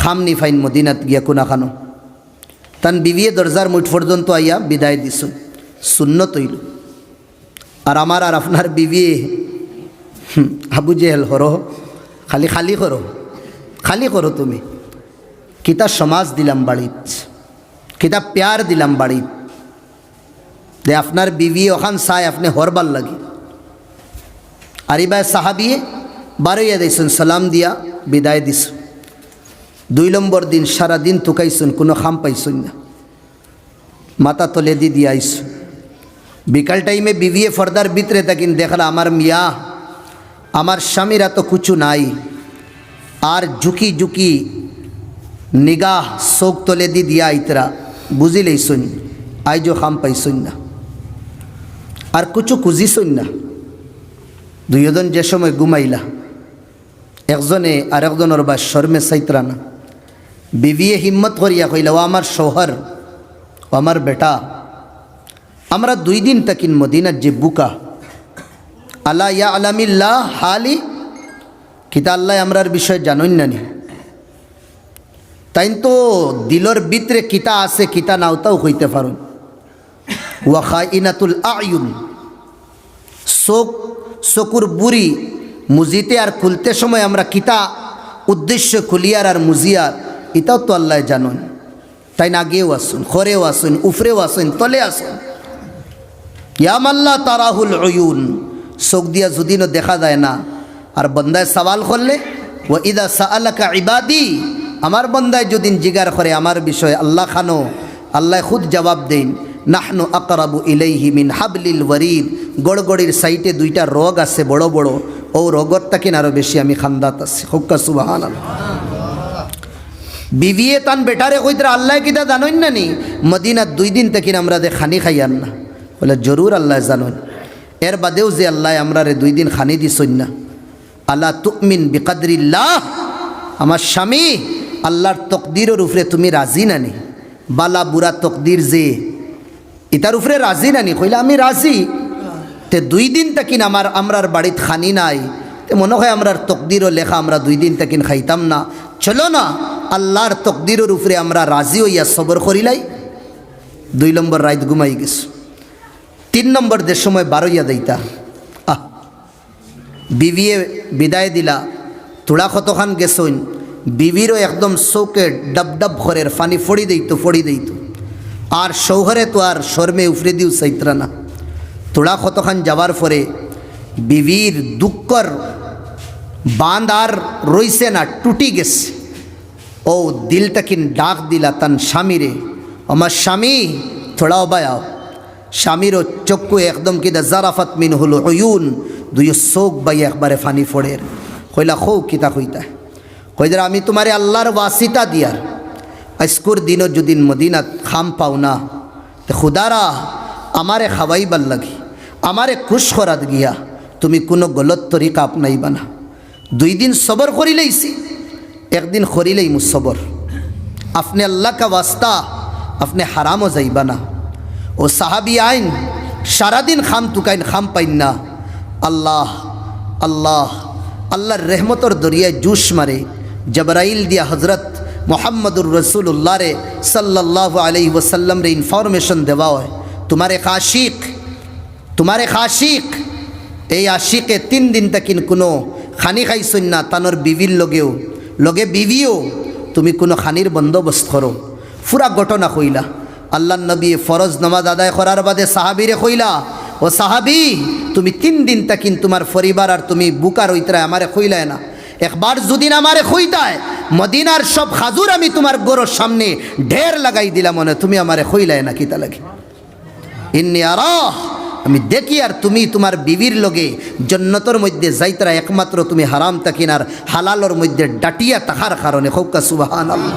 খামনি ফাইন মদিনাত গিয়া কোনা খানো। তান বিবিয়ে দরজার মুঠ পর্যন্ত আইয়া বিদায় দিছুন, সুন্নত হইল। আর আমার আর আপনার বিবিয়ে আবু জেহেল হরো, খালি খালি করো, খালি করো। তুমি কিতা সমাজ দিলাম বাড়িত, কিতা প্যার দিলাম বাড়িত, যে আপনার বিবি ওখান চাই আপনি হরবার লাগে। আর এবার সাহাবিয়ে বারইয়া দিয়েছেন, সালাম দিয়া বিদায় দিছুন। 2 নম্বর দিন সারা দিন তুকাইছুন, কোনো খাম পাইছুন না, মাথা তলে দিয়ে আইসুন। বিকাল টাইমে বিবিয়ে ফর্দার ভিতরে থাকিন, দেখলা আমার মিয়া আমার স্বামীরা তো কুচু নাই, আর ঝুঁকি ঝুঁকি নিগাহ চোখ তলে দিয়া আইতরা, বুঝিলেইছুন আইজো খাম পাইছুন না, আর কুচু খুঁজিছুন না। দুইজন যে সময় ঘুমাইলা, একজনে আর একজনের বা শর্মে চাইতরা না। বিবিয়ে হিম্মত করিয়া কইলা, ও আমার শোহর, ও আমার বেটা, আমরা 2 দিন তাকিন মদিনার যে বুকা, আলা ইয়া আলামিল্লাহ হালি, কিতা আল্লাহ আমরার বিষয় জানুন না নি। তাই তো দিলর ভিতরে কিতা আছে কিতা নাও তাও হইতে পারুন। ওয়া খাইনাতুল আয়ুন, চকুর বুড়ি মুজিতে আর খুলতে সময় আমরা কিতা উদ্দেশ্য খুলিয়ার আর মুজিয়ার, এটাও তো আল্লাহ জানুন। তাই না আগেও আসুন, খরেও আসুন, উফরেও আসুন, তলে আসুন। ইয়ামাল্লা তারাহুল উয়ুন, চোখ দিয়া যদিনও দেখা যায় না। আর বন্দায় সওয়াল করলে, ও ইদা সাআলাকা ইবাদি, আমার বন্দায় যদি জিগার করে আমার বিষয় আল্লাহ খানো, আল্লাহ খুদ জবাব দেন, নাহনু আকরাবু ইলাইহি মিন হাবলিল ওয়ারিদ। গড়গড়ির সাইটে 2টা রোগ আছে বড় বড়, ও রোগর তাকিন আরও বেশি আমি খান্দাত আছি। হুক্কা সুবহানাল্লাহ। বিবিয়ে তান বেটারে কইতরা আল্লাহ কিতা জানোই না নি মদিনার 2 দিন থেকে আমরা দে খানি খাইয়ান না বলে জরুর আল্লাহ জানোন এর বাদেও যে আল্লাহ আমরা রে 2 দিন খানি দিছই না আল্লাহ তুমিন বিকদরিল্লাহ আমার স্বামী আল্লাহর তকদিরের উপরে তুমি রাজি নানি বালা বুড়া তকদির যে এটার উপরে রাজি নানি কইলা আমি রাজি তে 2 দিন তাকিন আমরার বাড়িত খানি নাই তে মনে হয় আমরার তকদিরও লেখা আমরা 2 দিন তাকিন খাইতাম না চলো না আল্লাহর তকদিরের উপরে আমরা রাজি হইয়া সবর করিলাই 2 নম্বর রাত ঘুমাই গেছ 3 নম্বর যে সময় 12 দেইতা বিবিয়ে বিদায় দিলা তোড়া কতখান গেছইন বিবিরও একদম চৌকে ডাব ঘরের ফানি ফড়ি দিত আর শৌহরে তো আর শর্মে উফরে দিও চাইত্রা না তোড়া কতখান যাবার পরে বিবির দুঃখর বাঁধ আর রইছে না টুটি গেছে ও দিলটা কিন ডাক দিলা তান স্বামীরে আমার স্বামী থোড়াও বায়াও স্বামীরও চক্ষু একদম কিদা জারাফাত মিন হলো অয়ুন 2 চোখ বাই একবারে ফানি ফোড়ের কইলা খৌ কিতা কইতা কইদের আমি তোমারে আল্লাহর ওয়াসিতা দিয়ার আজকুর দিনও যদি মদিনাত খাম পাও না তো খুদারা আমারে খাওয়াইবার লাগি আমারে খুশ করাত গিয়া তুমি কোনো গলত তরিকা আপনাইবা না 2 দিন সবর করিলেইছি একদিন করিলেই মু সবর আপনি আল্লাহ কা ওয়াস্তা আপনি হারামও যাইবা না ও সাহাবি আইন সারাদিন খাম তুকাইন খাম পাইন না আল্লাহ আল্লাহ আল্লাহর রহমতর দরিয়ায় জুস মারে জবরাইল দিয়া হজরত মোহাম্মদুর রসুল্লাহ রে সাল্লাল্লাহু আলাইহি ওয়াসাল্লাম রে ইনফরমেশন দেওয়া হয় তোমারে খাশিক এই আশিকে 3 দিন তাকিন কোনো খানি খাইছই না তানোর বিবির লগে বিবিও তুমি কোনো খানির বন্দোবস্ত করো পুরা ঘটনা কইলা আল্লাহ নবী ফরজ নামাজ আদায় করার বাদে সাহাবিরে কইলা ও সাহাবি তুমি 3 দিন তাকিন তোমার পরিবার আর তুমি বুকার হইতরা আমারে কইলায় না একবার যদি আমারে কইতায় মদিনার সব খাজুর আমি তোমার গরুর সামনে ঢের লাগাই দিলাম মনে তুমি আমারে কইলায় না কিতা লাগে ইন্নী আরা আমি দেখি আর তুমি তোমার বিবির লগে জান্নাতের মধ্যে যাইতরা একমাত্র তুমি হারাম তাকিন আর হালালর মধ্যে ডাটিয়া তাহার কারণে খোকা সুবহানাল্লাহ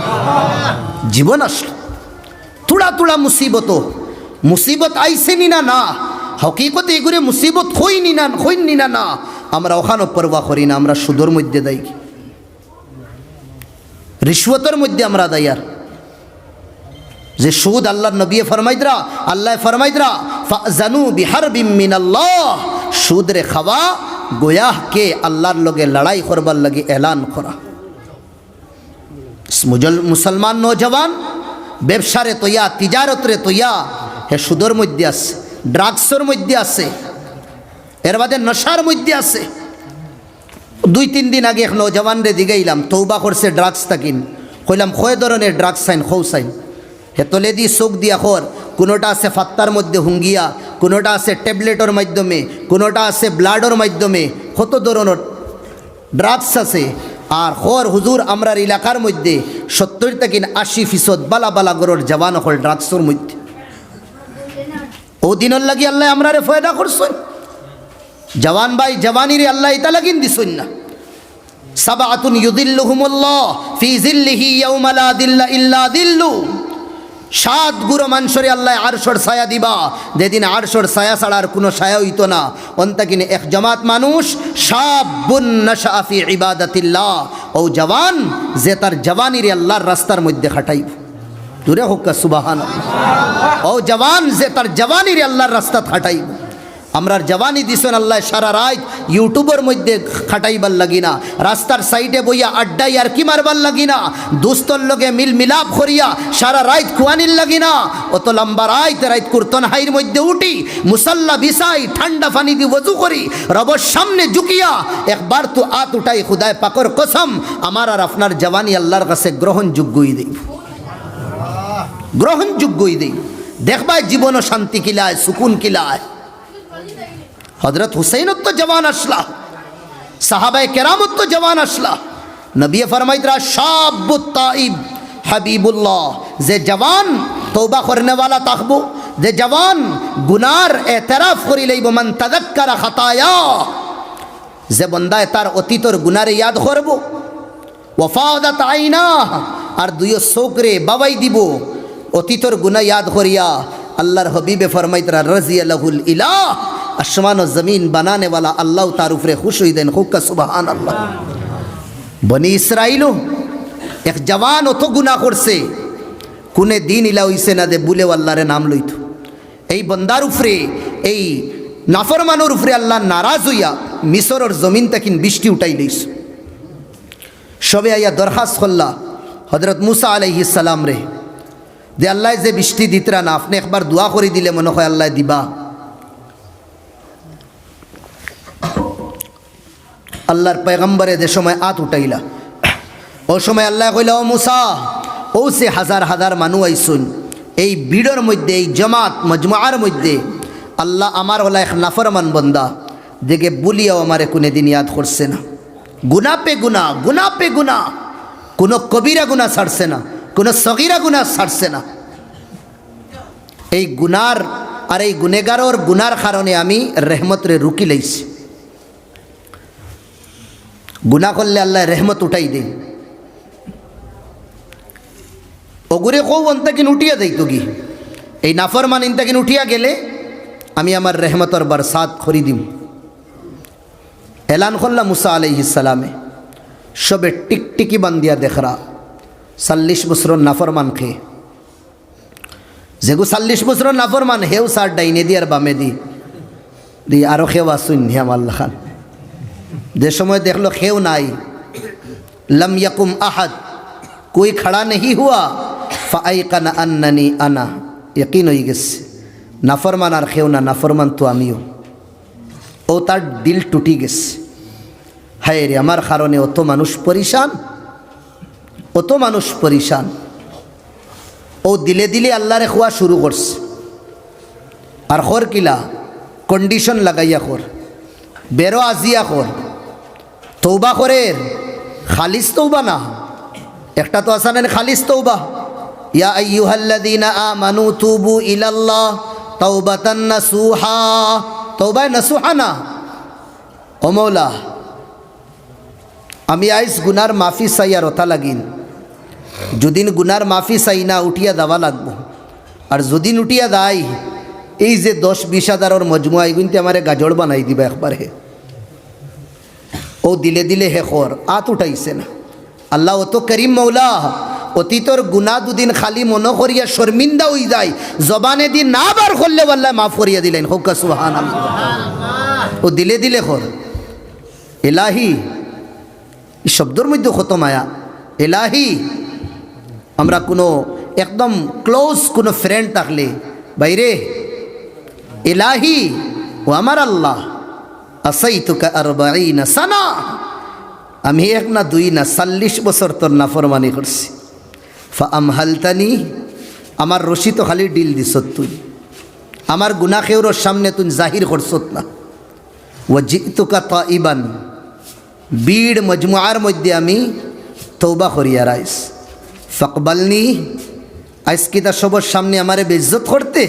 জীবন আসলো তুড়া মুসিবত আইসে নিনা না হকিকতে এগুলো মুসিবত হইনি না আমরা ওখানে পরোয়া করি না আমরা সুদর মধ্যে দেই রিশওয়াতের মধ্যে আমরা দেই আর যে সুদ আল্লাহর নবী ফরমাইদরা আল্লাহ ফরমাইদরা ফাজানু বিহারবিম মিনাল্লাহ সুদ রে খাওয়া গোয়াহ কে আল্লাহর লগে লড়াই করবার লাগে এলান করা মুসলমান নওজওয়ান ব্যবসারে তৈয়া তিজারতরে তৈয়া হে সুদর মধ্যে আছে ড্রাগসের মধ্যে আছে এর বাদে নশার মধ্যে আছে 2-3 দিন আগে এক নওজওয়ান রে দিগাইলাম তৌবা করছে ড্রাগস তাকিন কইলাম কয় ধরনের ড্রাগস সাইন খৌ সাইন হে তলে দি চোখ দিয়া খর কোনোটা আছে ফাত্তার মধ্যে হুঙ্গিয়া কোনোটা আছে ট্যাবলেটের মাধ্যমে কোনোটা আছে ব্লাডের মাধ্যমে কত ধরনের ড্রাগস আছে আর খর হুজুর আমরার এলাকার মধ্যে 70 থেকে 80% বালা গরর জওয়ান হল ড্রাগসের মধ্যে ও দিনের লাগি আল্লাহ আমরারে ফয়দা করছেন জওয়ান ভাই জওয়ানিরে আল্লাহ ইতা লাগিন দিছেন না সাবাতুন ইউদিল্লুহুমুল্লাহ ফি জিল্লিহি ইয়াউমা লা দিল্লা ইল্লা দিল্লু 7 গুরু মানুষরে আল্লাহ আরশর ছায়া দিবা যেদিন আরশর ছায়া ছাড়ার কোনো ছায়া হইতো না অন্তাকিনে এক জামাত মানুষ শাবুন নাশা ফি ইবাদাতিল্লাহ ও জওয়ান যে তার জওয়ানিরে আল্লাহর রাস্তার মধ্যে খাটাইব দূরে হোক সুবহানাল্লাহ ও জওয়ান যে তার জওয়ানিরে আল্লাহর রাস্তা খাটাইব আমরার জওয়ানি দিছেন আল্লাহ সারা রাত ইউটিউবের মধ্যে খাটাইবার লাগি না রাস্তার সাইডে বইয়া আড্ডাই আর কি মারবার লাগি না দোস্তর লগে মিলাপ করিয়া সারা রাত খুয়ানির লাগি না অত লম্বা রাত কুরতন হাইর মধ্যে উঠি মুসাল্লা বিছাই ঠান্ডা পানি দিয়ে ওযু করি রবের সামনে ঝুঁকিয়া একবার তো আত উঠাই খুদায় পাকর কসম আমার আর আপনার জওয়ানি আল্লাহর কাছে গ্রহণযোগ্যই দেই দেখবা জীবন শান্তি কিলায় সুকুন কিলায় হযরত হুসাইনত তো জওয়ান আসলা সাহাবায়ে কেরামত তো জওয়ান আসলা নবী ফরমাইদরা শাবুত তাইব হাবিবুল্লাহ যে জওয়ান তওবা করনে वाला তাকবো যে জওয়ান গুনার এতরাফ করি লইব মান তাযাক্কারা খাতায়া যে বান্দায় তার অতীতর গুনারে ইয়াদ করব ওয়াফাদাত আইনা আর দুইও চোখরে বাবাই দিব অতীতর গুনাহ ইয়াদ করিয়া আল্লাহর হবিবে ফরমাইতরা রাজিয়াল্লাহুল ইলাহ আসমান ও জমিন বানানে वाला আল্লাহ তার উপরে খুশ হই দেন হুক্কা সুবহানাল্লাহ। বনি ইসরাইলও এক জওয়ান অত গুনাহ করছে কোনে দিন ইলা হইছে না দে বুলে আল্লাহরে নাম লইত। এই বন্দার উপরে এই নাফরমানোর উপরে আল্লাহ নারাজ হইয়া মিশরের জমিন তাকিন বৃষ্টি উঠাই লইস। সবে আইয়া দরখাস্ত করলা হযরত মুসা আলাইহিস সালাম রে যে আল্লাহ যে বৃষ্টি দিতরা না আপনি একবার দোয়া করে দিলে মনে হয় আল্লাহ দিবা। আল্লাহর পয়গম্বরে যে সময় আত উঠাইলা ও সময় আল্লাহ কইলা ও মুসা ও সে হাজার হাজার মানুষ আইসুন এই ভিড়ের মধ্যে এই জামাত মজমুআর মধ্যে আল্লাহ আমার হলা এক নাফরমান বন্দা দেখে বলিয়াও আমারে কোনে দিন ইয়াদ করছে না। গুনা পে গুনা, গুনা পে গুনা, কোনো কবিরা গুনা ছাড়ছে না, কোনো সগীরা গুনা ছাড়ছে না। এই গুনার আর এই গুনেগারর গুনার কারণে আমি রহমতরে রুকি লাইছি। গুনাহ করলে আল্লাহ রহমত উঠাই দেয়। ওগুরে কৌ অন্তাকিন উঠিয়া দেইতো কি এই নাফরমান ইন্তাকিন উঠিয়া গেলে আমি আমার রহমতর বরসাত খরি দিম। এলান করলা মুসা আলাইহিস সালামে সবে টিকটিকি বান্দিয়া দেখরা 40 বছর নাফরমান খেয়ে যেগু 40 বছর নাফরমান হেউ সার ডাইনে দি আর বামে দি আরো খেউ আসুন নিয়াম আল্লাহ খান। যে সময় দেখলো খেউ নাই লম ইয়াকুম আহাদ कोई खड़ा नहीं हुआ फ़ाइक़न अन्ननी आना यकीन हो गए नाफरमान और खेव ना नाफरमान तो आमियो ओ तार दिल टूटी गेस हाय रे हमार कारण अत मानुष परेशान अत मानुष परेशान ओ दिले दिले अल्लाह रे खुआ शुरू करस और खोर किला कंडीशन लगाइया खोर बेरो आजिया खोर तौबा खोरेर खालिस तौबा ना একটা তো আসানেন খালিস তওবা ইয়া আইয়ুহাল্লাযীনা আমানু তুবু ইলাল্লাহ তাওবাতান নাসুহা তওবা নাসুহা না ও মওলা আমি আইস গুনার মাফি চাইয়ার ওতা লাগিন যদিন গুনার মাফি চাই না উঠিয়া দেওয়া লাগবো আর যদিন উঠিয়া দাই এই যে 10-20 হাজারের মজমুয়া এগুনতে আমারে গাজড় বানাই দিবা একবারে ও দিলে দিলে হে খর আত উঠাইছে না আল্লাহ অত করিম মৌলা অতীতর গুনা দুদিন খালি মনে করিয়া শর্মিন্দা হয়ে যায় জবানে দিন না বার করলে আল্লাহ মাফ করিয়া দিলেন হোক সুবহানাল্লাহ। ও দিলে দিলে খর এলাহি এই শব্দের মধ্যে কত মায়া এলাহি। আমরা কোনো একদম ক্লোজ কোনো ফ্রেন্ড থাকলে বাইরে এলাহি ও আমার আল্লাহ আসাইতুকা 40 সানা আমি এক না দুই না 40 বছর তোর নাফরমানি করছি ফাআমহালতানি আমার রশি তো খালি ডিল দিস তুই আমার গুনাহ খেউর সামনে তুই জাহির করছত না ওয়াজিতুকা তাইবান বিড় মজমুআর মধ্যে আমি তওবা করিয়া রাইস ফাকবালনি আজকিতা সবার সামনে আমারে বেইজ্জত করতে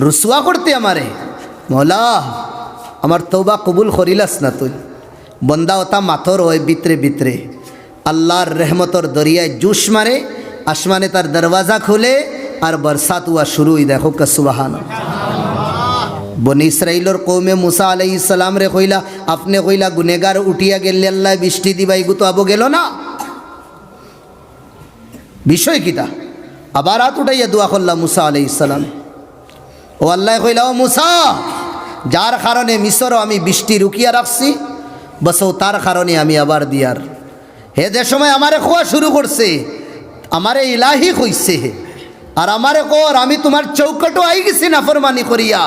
রুসওয়া করতে আমারে মওলা আমার তওবা কবুল করিলাস না তুই বন্দা ওতা মাথর হয় ভিতরে ভিতরে আল্লাহর রহমতর দরিয়ায় জুস মারে আসমানে তার দরওয়াজা খুলে আর বরসাত হুয়া শুরু হই দেখো কা সুবহানাল্লাহ। বনি ইসরাইলর কৌমে মুসা আলাইহিস সালাম রে কইলা আপনি কইলা গুনেগার উঠিয়া গেলে আল্লাহ বৃষ্টি দিবাই গু তো আবো গেল না বিষয় কিটা আবার হাত উঠাইয়া দোয়া করলা মুসা আলাইহিস সালাম ও আল্লাহ কইলা ও মুসা যার কারণে মিশর আমি বৃষ্টি রুকিয়া রাখছি বস তার কারণে আমি আবার দিয়ার হে যে সময় আমারে খোয়া শুরু করছে আমারে ইলাহি কইছে আর আমারে কর আমি তোমার চৌকটো আই গেছি নাফরমানি করিয়া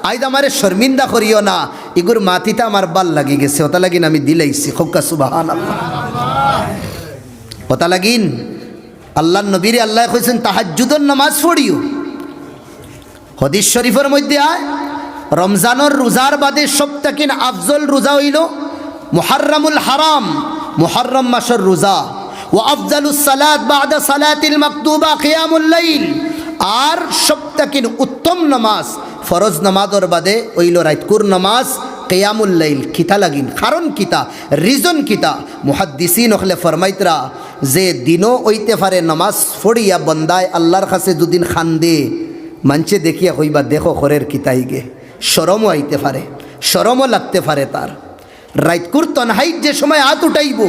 আইদ আমারে শর্মিন্দা করিও না ইগুর মাটিতে আমার বাল লাগি গেছে ওটা লাগিন আমি দিলাইছি খোকা সুবহানাল্লাহ। ওটা লাগিন আল্লাহর নবীরে আল্লাহ কইছেন তাহাজ্জুদের নামাজ পড়িও। হাদিস শরীফের মধ্যে আয় রমজানের রোজার বাদে সবথেকে আফজল রোজা হইল মুহররমুল হারাম মুহররম মাসের রোজা ও আফজালুস সালাত বাদা সালাতিল মাকতুবা কিয়ামুল লাইল আর সবথেকে উত্তম নামাজ ফরজ নামাজের বাদে হইল রাতকুর নামাজ কিয়ামুল লাইল কিতা লাগিন কারণ কিতা রিজন কিতা মুহাদ্দিসিন হলে ফরমাইতরা যে দিনও হইতে পারে নমাজ পড়িয়া বন্দায় আল্লাহর কাছে দুদিন খান্দে মানছে দেখিয়া কইবা দেখো ঘরের কিতাই গে, শরমও আইতে পারে, শরমও লাগতে পারে তার। রাইতকুর তনহাইত যে সময় হাত উঠাইব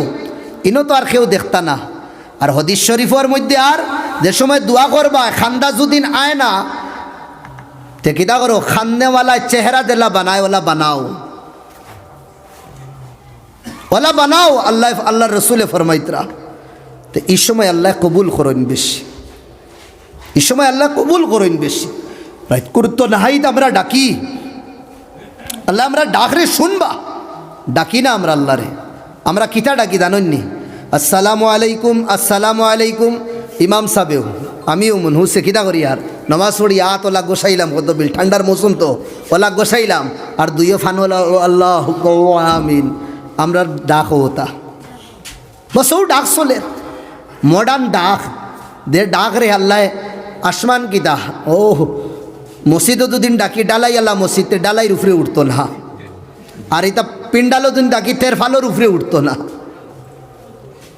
ইনো তো আর কেউ দেখতা না। আর হদিস শরীফের মধ্যে আর যে সময় দোয়া করবা খান্দা যদিন আয় না তে কিতা করো, খান্দেওয়ালায় চেহারা দেলা বানায় ওলা বানাও, ওলা বানাও। আল্লাহ রসুলে ফরমাইতরা তো এই সময় আল্লাহ কবুল করেন বেশি, এই সময় আল্লাহ কবুল করেন বেশি। রাইতকুর তনহাইত আমরা ডাকি আল্লাহ, আমরা ডাকরে শুনবা, ডাকি না আমরা আল্লাহরে। আমরা কিতা ডাকি জানেননি? আসসালামু আলাইকুম, আসসালামু আলাইকুম। ইমাম সাহেবেও আমিও মন হুসে কিতা করি আর নমাজ পড়ি আত ওলা গোসাইলাম, কত বিল ঠান্ডার মৌসুম তো ওলা গোসাইলাম আর দুইও ফানওয়ালা আল্লাহ আমিন। আমরা ডাক হতা বস ও ডাক চলে মডার্ন ডাক দে ডাক রে আল্লাহ আসমান কিতা ও মসজিদও দুদিন ডাকি ডালাই আল্লাহ মসজিদে ডালাইর উপরে উঠতো না, আর এটা পিন্ডালও দিন ডাকি তের ফালোর উপরে উঠতো না।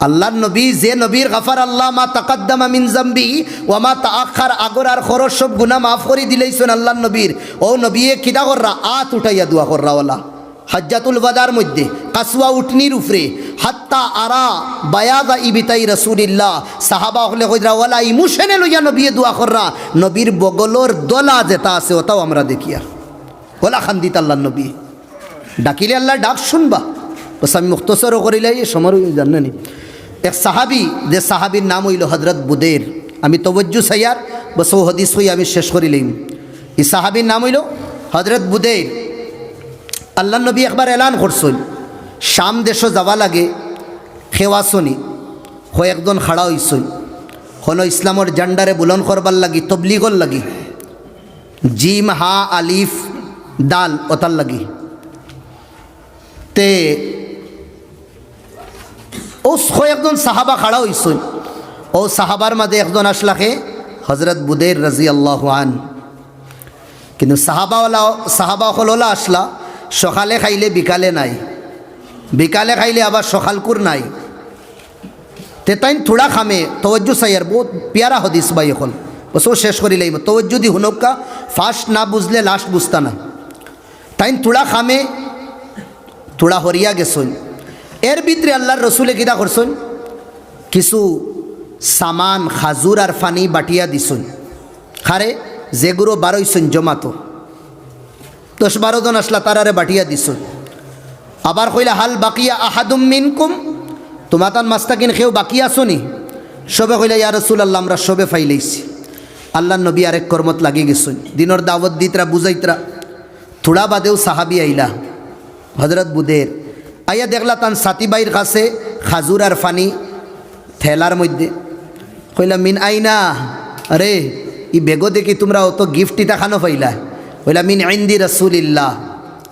আল্লাহর নবী যে নবীর গাফার আল্লাহ মা তাকাদ্দামা মিন জামবি ওয়া মা তাআখার, আগর আর খরচ সব গুনাহ মাফ করে দিলেইছেন আল্লাহর নবীর। ও নবী কিতা কররা আত উঠাইয়া দোয়া কররা ওলা হজ্জাতুল ওয়াদার মধ্যে কাসওয়া উঠনির উপরে হাত্তা আরা বায়াদা ইবিতাই রাসূলিল্লাহ। সাহাবা হলে কইরা ওলা ইমোশনে লইয়া নবী দোয়া কররা, নবীর বগলর দলা যেটা আছে ওটাও আমরা দেখি আর ওলা খান্দিত আল্লাহর নবী ডাকিলে আল্লাহ ডাক শুনবা। বস আমি মুখতসরও করিলে সমর জানেনি। এক সাহাবি, যে সাহাবির নাম হইল হজরত বুদের, আমি তবজ্জু সাইয়ার বস ও হদিস হই আমি শেষ করিলাম। এই সাহাবির নাম হইল হজরত বুদের। আল্লাহ নবী একবার এলান করছেন শাম দেশ যাওয়া লাগে, খেওয়াশনি হয় একজন খাড়া হইছেন হলো ইসলামর জান্ডারে বুলন করবার লাগি, তবলিগর লাগি, জিম হা আলিফ দাল ওতার লাগি। তে ও একজন সাহাবা খাড়া হইছেন, ও সাহাবার মাঝে একজন আসলাকে হজরত বুদের রাদিয়াল্লাহু আন। কিন্তু সাহাবা হলা আসলা সকালে খাইলে বিকালে নাই, বিকালে খাইলে আবার সকালকুর নাই। তে তাই থোড়া খামে তওয়াজ্জু সাইয়ার বহুত পিয়ারা হদিস বাই এখন বস ও শেষ করি লাইব। তওয়াজ্জু দি হুনকা ফার্স্ট না বুঝলে লাস্ট বুঝতা না। তাই থোড়া খামে থোড়া হরিয়া গেছন। এর ভিতরে আল্লাহর রসুলে কিতা করছেন, কিছু সামান খাজুর আর ফানি বাটিয়া দিছুন। খারে যেগুলো বারোইছুন জমাতো 10-12 জন আসলা তারারে বাটিয়া দিছুন। আবার কইলা হাল বাকিয়া আহাদুম মিনকুম, তোমার তান মাস্তাকিন খেয়েও বাকি আসনি? সবে কইলা ইয়া রাসূলুল্লাহ আমরা সবে ফাইলাইছি। আল্লাহ নবী আরেক কর্মত লাগি গেছুন, দিনর দাওয়াত দিতরা বুঝাইতরা। থোড়া বাদেও সাহাবি আইলা হজরত বুদের আইয়া দেখলা তান সাতিবাইর কাছে খাজুর আর ফানি থেলার মধ্যে। কইলা মিন আইনা, আরে ই বেগো দেখি তোমরা অত গিফট ইটা খানো পাইলা? কইলা মিন ইনদি রাসূলিল্লাহ,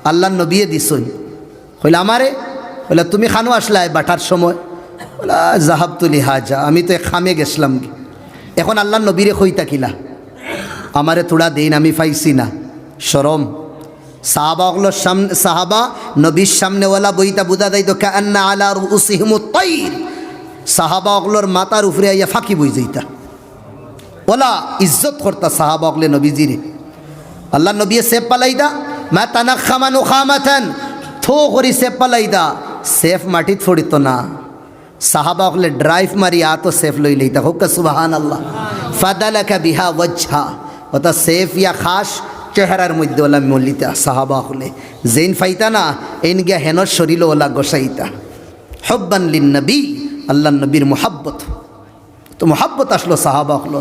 আল্লাহ নবী দিছুন। কইলা আমারে? কইলা তুমি খানো আসলাই বাটার সময়? বলা জাহাবতুলি হাজা, আমি তো খামে গেছিলাম। এখন আল্লাহ নবীরে কইতা কিলা আমারে তোড়া দেন, আমি পাইছি না, শরম। সাহাবাগুলোর সামনে, সাহাবা নবীর সামনে ওলা বইতা বুঝা যাইতো কান্না আলা রুসিহিমুত তাইর, সাহাবাগুলোর মাথার উপরে আইয়া ফাঁকি বই যাইতা, ওলা ইজ্জত করতা সাহাবাগুলো নবীজিরে। আল্লাহ নবী সেফ পালাইদা মা তানাখামা নুখামাতান, থো করি সেফ পালাইদা, সেফ মাটিত ফড়িত না। সাহাবাগুলো ড্রাইভ মারি আতো সেফ লই লইতা, হোক সুবহানাল্লাহ। ফাদালাকা বিহা ওয়াজহা, ওটা সেফ ইয়া খাস চেহারার মধ্যে ওলা মল্লিতা। সাহাবা হলে জেন ফাইতা না এন গিয়া হেনর শরীর ওলা গোসাইতা। হব্বান লিন নবী, আল্লাহ নবীর মোহাব্বত, তো মোহাব্বত আসলো সাহাবা হলো।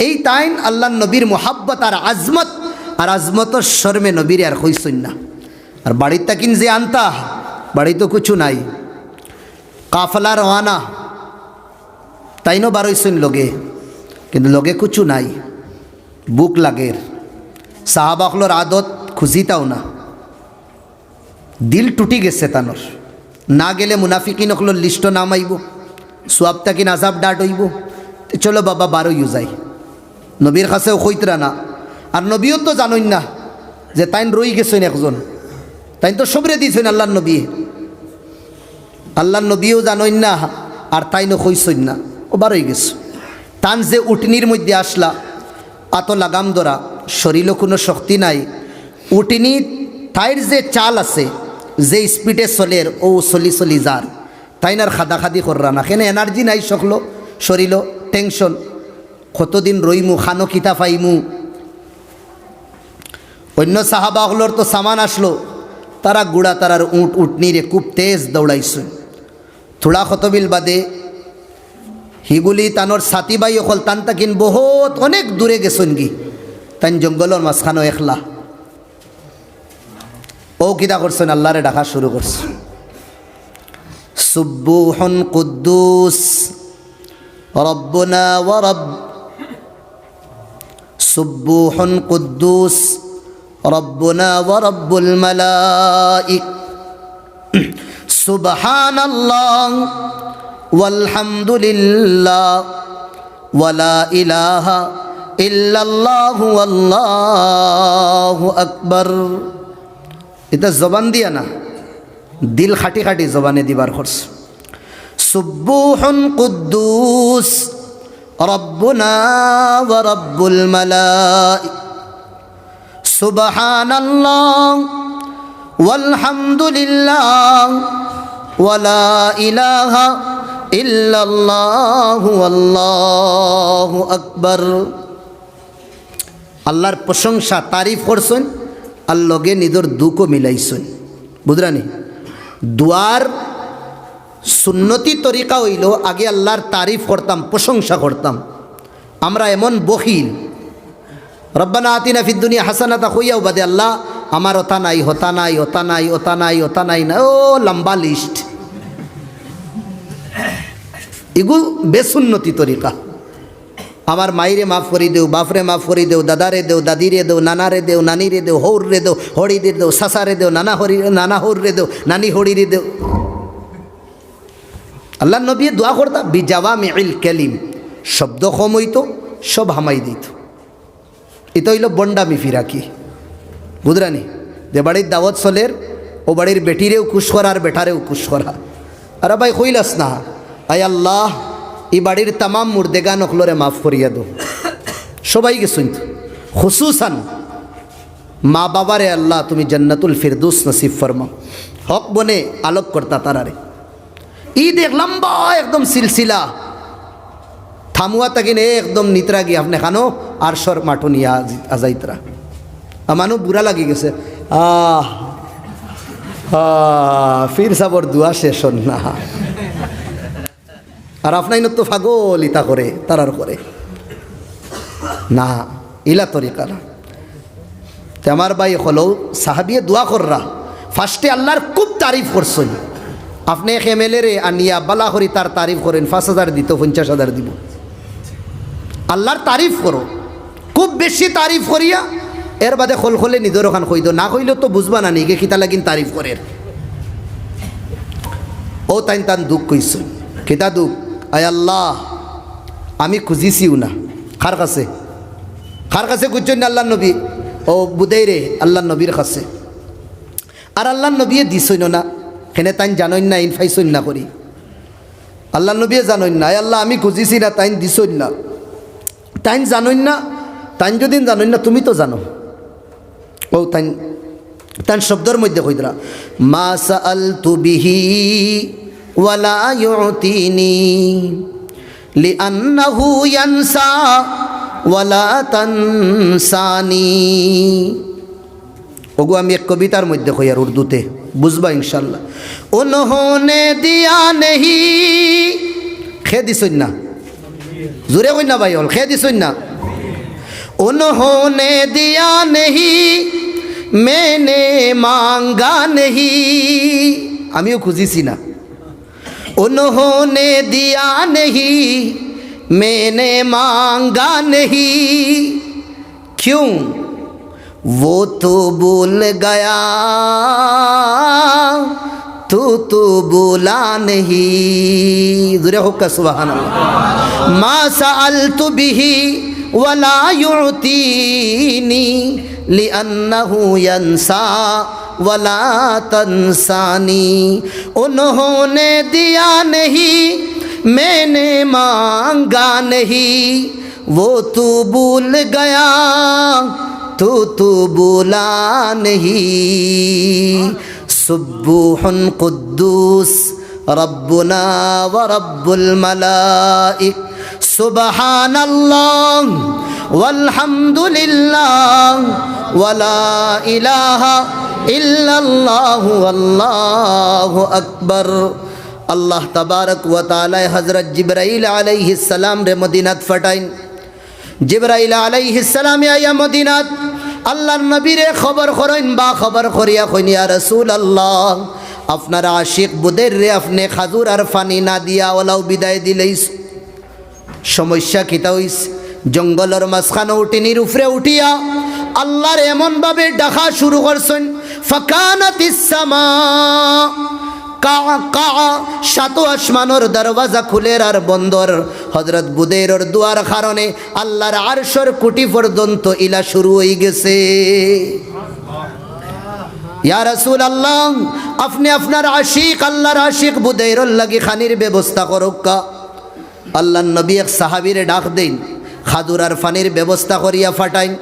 এই তাইন আল্লাহ নবীর মোহাব্বত আর আজমতর শর্মে নবীর আর হইসই না। আর বাড়ির তাকিন যে আনতা, বাড়ি তো কিছু নাই, কাফলা রওয়ানা, তাইনও বারোইসইন লগে, কিন্তু লগে কিছু নাই, বুক লাগের। সাহাবাকলোর আদত খুঁজিতাও না, দিল টুটি গেছে তানোর। না গেলে মুনাফিকিন অকলোর লিস্ট নামাইব, সোয়াব তাকিন আজাব ডাট হইব। চলো বাবা বারোইও যাই, নবীর কাছেও কইতরা না। আর নবীও তো জানই না যে তাইন রই গেছেন একজন, তাইন তো সবরে দিয়েছেন আল্লাহ নবী। আল্লাহ নবীও জানই না আর তাইনো কইসইন না ও বারই গেছো। তান যে উটনির মধ্যে আসলা আত লাগাম ধরা, শরীরও কোনো শক্তি নাই, উটনি তাইর যে চাল আছে যে স্পিডে চলের ও চলি চলি যার তাইনার খাদা খাদি কররা না, কেন এনার্জি নাই সকলো শরীরও টেনশন, কতদিন রইমু খানো কিতা পাইমু। অন্য সাহাবাগুলোর তো সামান আসলো, তারা গুড়া তারার উটনিরে খুব তেজ দৌড়াইছে। থোড়া কতবিল বাদে হিগুলি তানোর সাথী বাই অকল তান তাকিন বহুত অনেক দূরে গেছেন কি, তান জঙ্গলের মাঝখানো একলা। ও কিতা করছেন, আল্লাহরে ডাকা শুরু করছে, সুব্বুহুন কুদ্দুস রব্বুনা ওয়া রব, সুব্বুহুন কুদ্দুস রব্বুনা ওয়া রব্বুল মালাইক, সুবহানাল্লাহ ওয়ালহামদুলিল্লাহ ওয়ালা ইলাহা ইল্লাল্লাহু আল্লাহু আকবার। এটা জবান দিয়া না, দিল খাটি খাটি জবানে দিবার খরচ। সুব্বুহুন কুদ্দুস রব্বুনা ওয়া রব্বুল মালাইক, সুবহানাল্লাহ ওয়ালহামদুলিল্লাহ ওয়ালা ইলাহা ইল্লাল্লাহু আল্লাহু আকবার। আল্লাহর প্রশংসা তারিফ করছেন আর লগে নিজের দুঃখও মিলাইছেন, বুঝরানি। দুয়ার সুন্নতি তরিকা হইল আগে আল্লাহর তারিফ করতাম, প্রশংসা করতাম। আমরা এমন বখিল, রব্বানা আতিনা ফিদ দুনিয়া হাসানাতা কইয়াও বাদে আল্লাহ আমার ওতা নাই, হতা নাই, ওতা নাই, ওতা নাই, ওতা নাই না, ও লম্বা লিস্ট। এগু বেসুন্নতি তরিকা। আমার মাইরে মাফ করি দেও, বাপরে মাফ করি দেও, দাদারে দেও, দাদিরে দেও, নানারে দেও, নানিরে দেও, হৌরে দেও, হরিরে দেও, সাসারে দেও, নানা হৌরে দেও, নানি হরিরে দেও। আল্লাহ নবী দোয়া করতাম বিজাওয়ামিল কালিম, শব্দ কম হইতো, সব হামাই দিত। এটা হইল বন্ডামি ফিরাকি, বুঝরানি। যে বাড়ির দাওয়াত চলের ও বাড়ির বেটিরেও খুশ করা আর বেটারেও খুশ করা। আরে ভাই কইলাস না, আয় আল্লাহ এই বাড়ির তামাম মুর্দেগা নকলরে মাফ করিয়া দো, সবাই গেছুন, খুসুসান মা বাবারে আল্লাহ তুমি জান্নাতুল ফিরদৌস নসিব ফরমাও। হক বনে আলোক করতা তারারে। ই দেখলাম বা একদম সিলসিলা থামুয়া তাকিন একদম নিতরা গিয়ে আপনি খানো আর সর মাঠো নিয়ে আজাইতরা। আমানও বুড়া লাগি গেছে, ফির সাবর দুয়া শেষ না। আর আপনাই তো ফাগল ইতা করে তারার করে না, ইলা তরিকা না। আমার ভাই হলো সাহাবিয়ে দোয়া কররা, ফার্স্টে আল্লাহর খুব তারিফ করছেন। আপনি এক এমএলএ রে আনিয়া বালা করি তার তারিফ করেন, 5,000 দিত, 50,000 দিব। আল্লাহর তারিফ করো, খুব বেশি তারিফ করিয়া এর বাদে খোলে নিজের ওখান কই দো, না কইলেও তো বুঝবা না নিকে খিতা লাগিন তারিফ করে। ও তাইন তান দুঃখ কইস, খিতা দুঃখ, আয় আল্লাহ আমি খুঁজিছিও না, কার কাছে খুঁজছেন না? আল্লাহ নবী ও বুদেই রে আল্লাহ নবীর কাছে। আর আল্লাহ নবীয়ে দিছইন না, হেনে তাইন জানইন না, ইনফাইছইন না করি। আল্লাহ নবীয়ে জানইন না, আয় আল্লাহ আমি খুঁজিছি না, তাইন দিছইন না, তাইন জানইন না। তাইন যদি জানইন না, তুমি তো জানো। ও তাইন শব্দের মধ্যে কইদরা, মা সাআলতু বিহি ওয়ালা ইউতিনি লিআন্নাহু ইয়ানসা ওয়ালা তানসানি। ওগো আমি এক কবিতার মধ্যে কই আর উর্দুতে বুঝবা ইনশাআল্লাহ। উনহোনে দিয়া নেহি, খে দিছইন না, জোরে কই না ভাই, হল খে দিছইন না। उन्होंने दिया नहीं मैंने मांगा नहीं, आमिও খুঁজিছি না। उन्होंने दिया नहीं मैंने मांगा नहीं, क्यों वो तो भूल गया तू तो बोला नहीं। ज़ुरे होका सुभान अल्लाह। मा सअल्तु बिही वला युतीनी लिअन्नहु यंसा वला तंसानी। उन्होंने दिया नहीं मैंने मांगा नहीं वो तू भूल गया तू भूला नहीं सुब्बुहुन कुद्दूस रब्बुना व रब्बुल मलाइक सुबहानल्लाह वल्हम्दुलिल्लाह वला इलाहा इल्लल्लाह वल्लाहु अकबर। अल्लाह तबारक व ताला हज़रत जिब्राइल अलैहिस्सलाम रे मदीनात फटाइन। जिब्राइल अलैहिस्सलाम आया मदीनात আল্লাহর নবীরে খবর করেন বা খবর করিয়া কইন ইয়া রাসূলুল্লাহ আপনার আশিক বুদের রে আপনি খাজুর আর পানি না দিয়া ওলাও বিদায় দিলেইস। সমস্যা কিতা হইস? জঙ্গলের মাঝখানে উঠিনির উপরে উঠিয়া আল্লাহর এমনভাবে ডাকা শুরু করছেন ফাকানাতিস সামা সাতো আসমানোর দরওয়াজা খুলের আর বন্দর হযরত বুদেরর দুয়ার কারণে আল্লাহর আরশের কুটি পর্যন্ত ইলা শুরু হয়ে গেছে। ইয়া রাসূলুল্লাহ আপনি আপনার আশিক আল্লাহর আশিক বুদেরর লাগি খানির ব্যবস্থা করুকা। আল্লাহর নবী এক সাহাবীরে ডাক দেন খাদুর আর পানির ব্যবস্থা করিয়া ফাটাইন।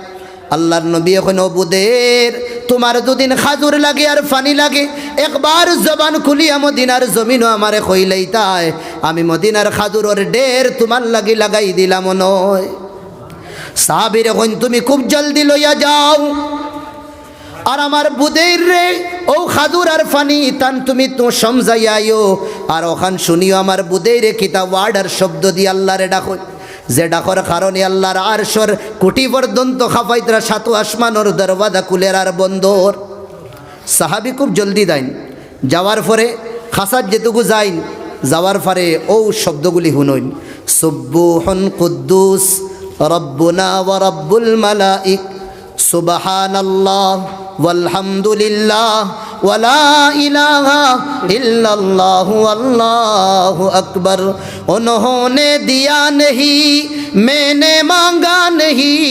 আল্লাহর নবী এখন বুদের তোমার দুদিন খাজুর লাগে আর পানি লাগে একবার জবান খুলিয়া মদিনার জমিনও আমারে কইলেই তাই আমি মদিনার খাজুরের ডের তোমার লাগি লাগাই দিলাম নয়। সাহাবীর এখন তুমি খুব জলদি লইয়া যাও আর আমার বুদের রে ও খাজুর আর পানি তান তুমি তো সমঝাইয়াও আর ওখান শুনিও আমার বুদের রে কিতা ওয়ার্ড আর শব্দ দিয়ে আল্লাহরে ডাকো যে ডাকর কারণে আল্লাহর আরশের কোটি পর্যন্ত খাফাইতরা সাতো আসমানোর দরওয়াজা কুলের আর বন্দর। সাহাবী খুব জলদি যাইন যাওয়ার পরে খাসাত যেটুকু যাইন যাওয়ার পরে ও শব্দগুলি শুনইন সুব্বুহুন কুদ্দুস রব্বুনা ওয়া রব্বুল মালাইক সুবহানাল্লাহ ওয়ালহামদুলিল্লাহ ওয়ালা ইলাহা ইল্লাল্লাহু আল্লাহু আকবার। उन्होंने दिया नहीं मैंने मांगा नहीं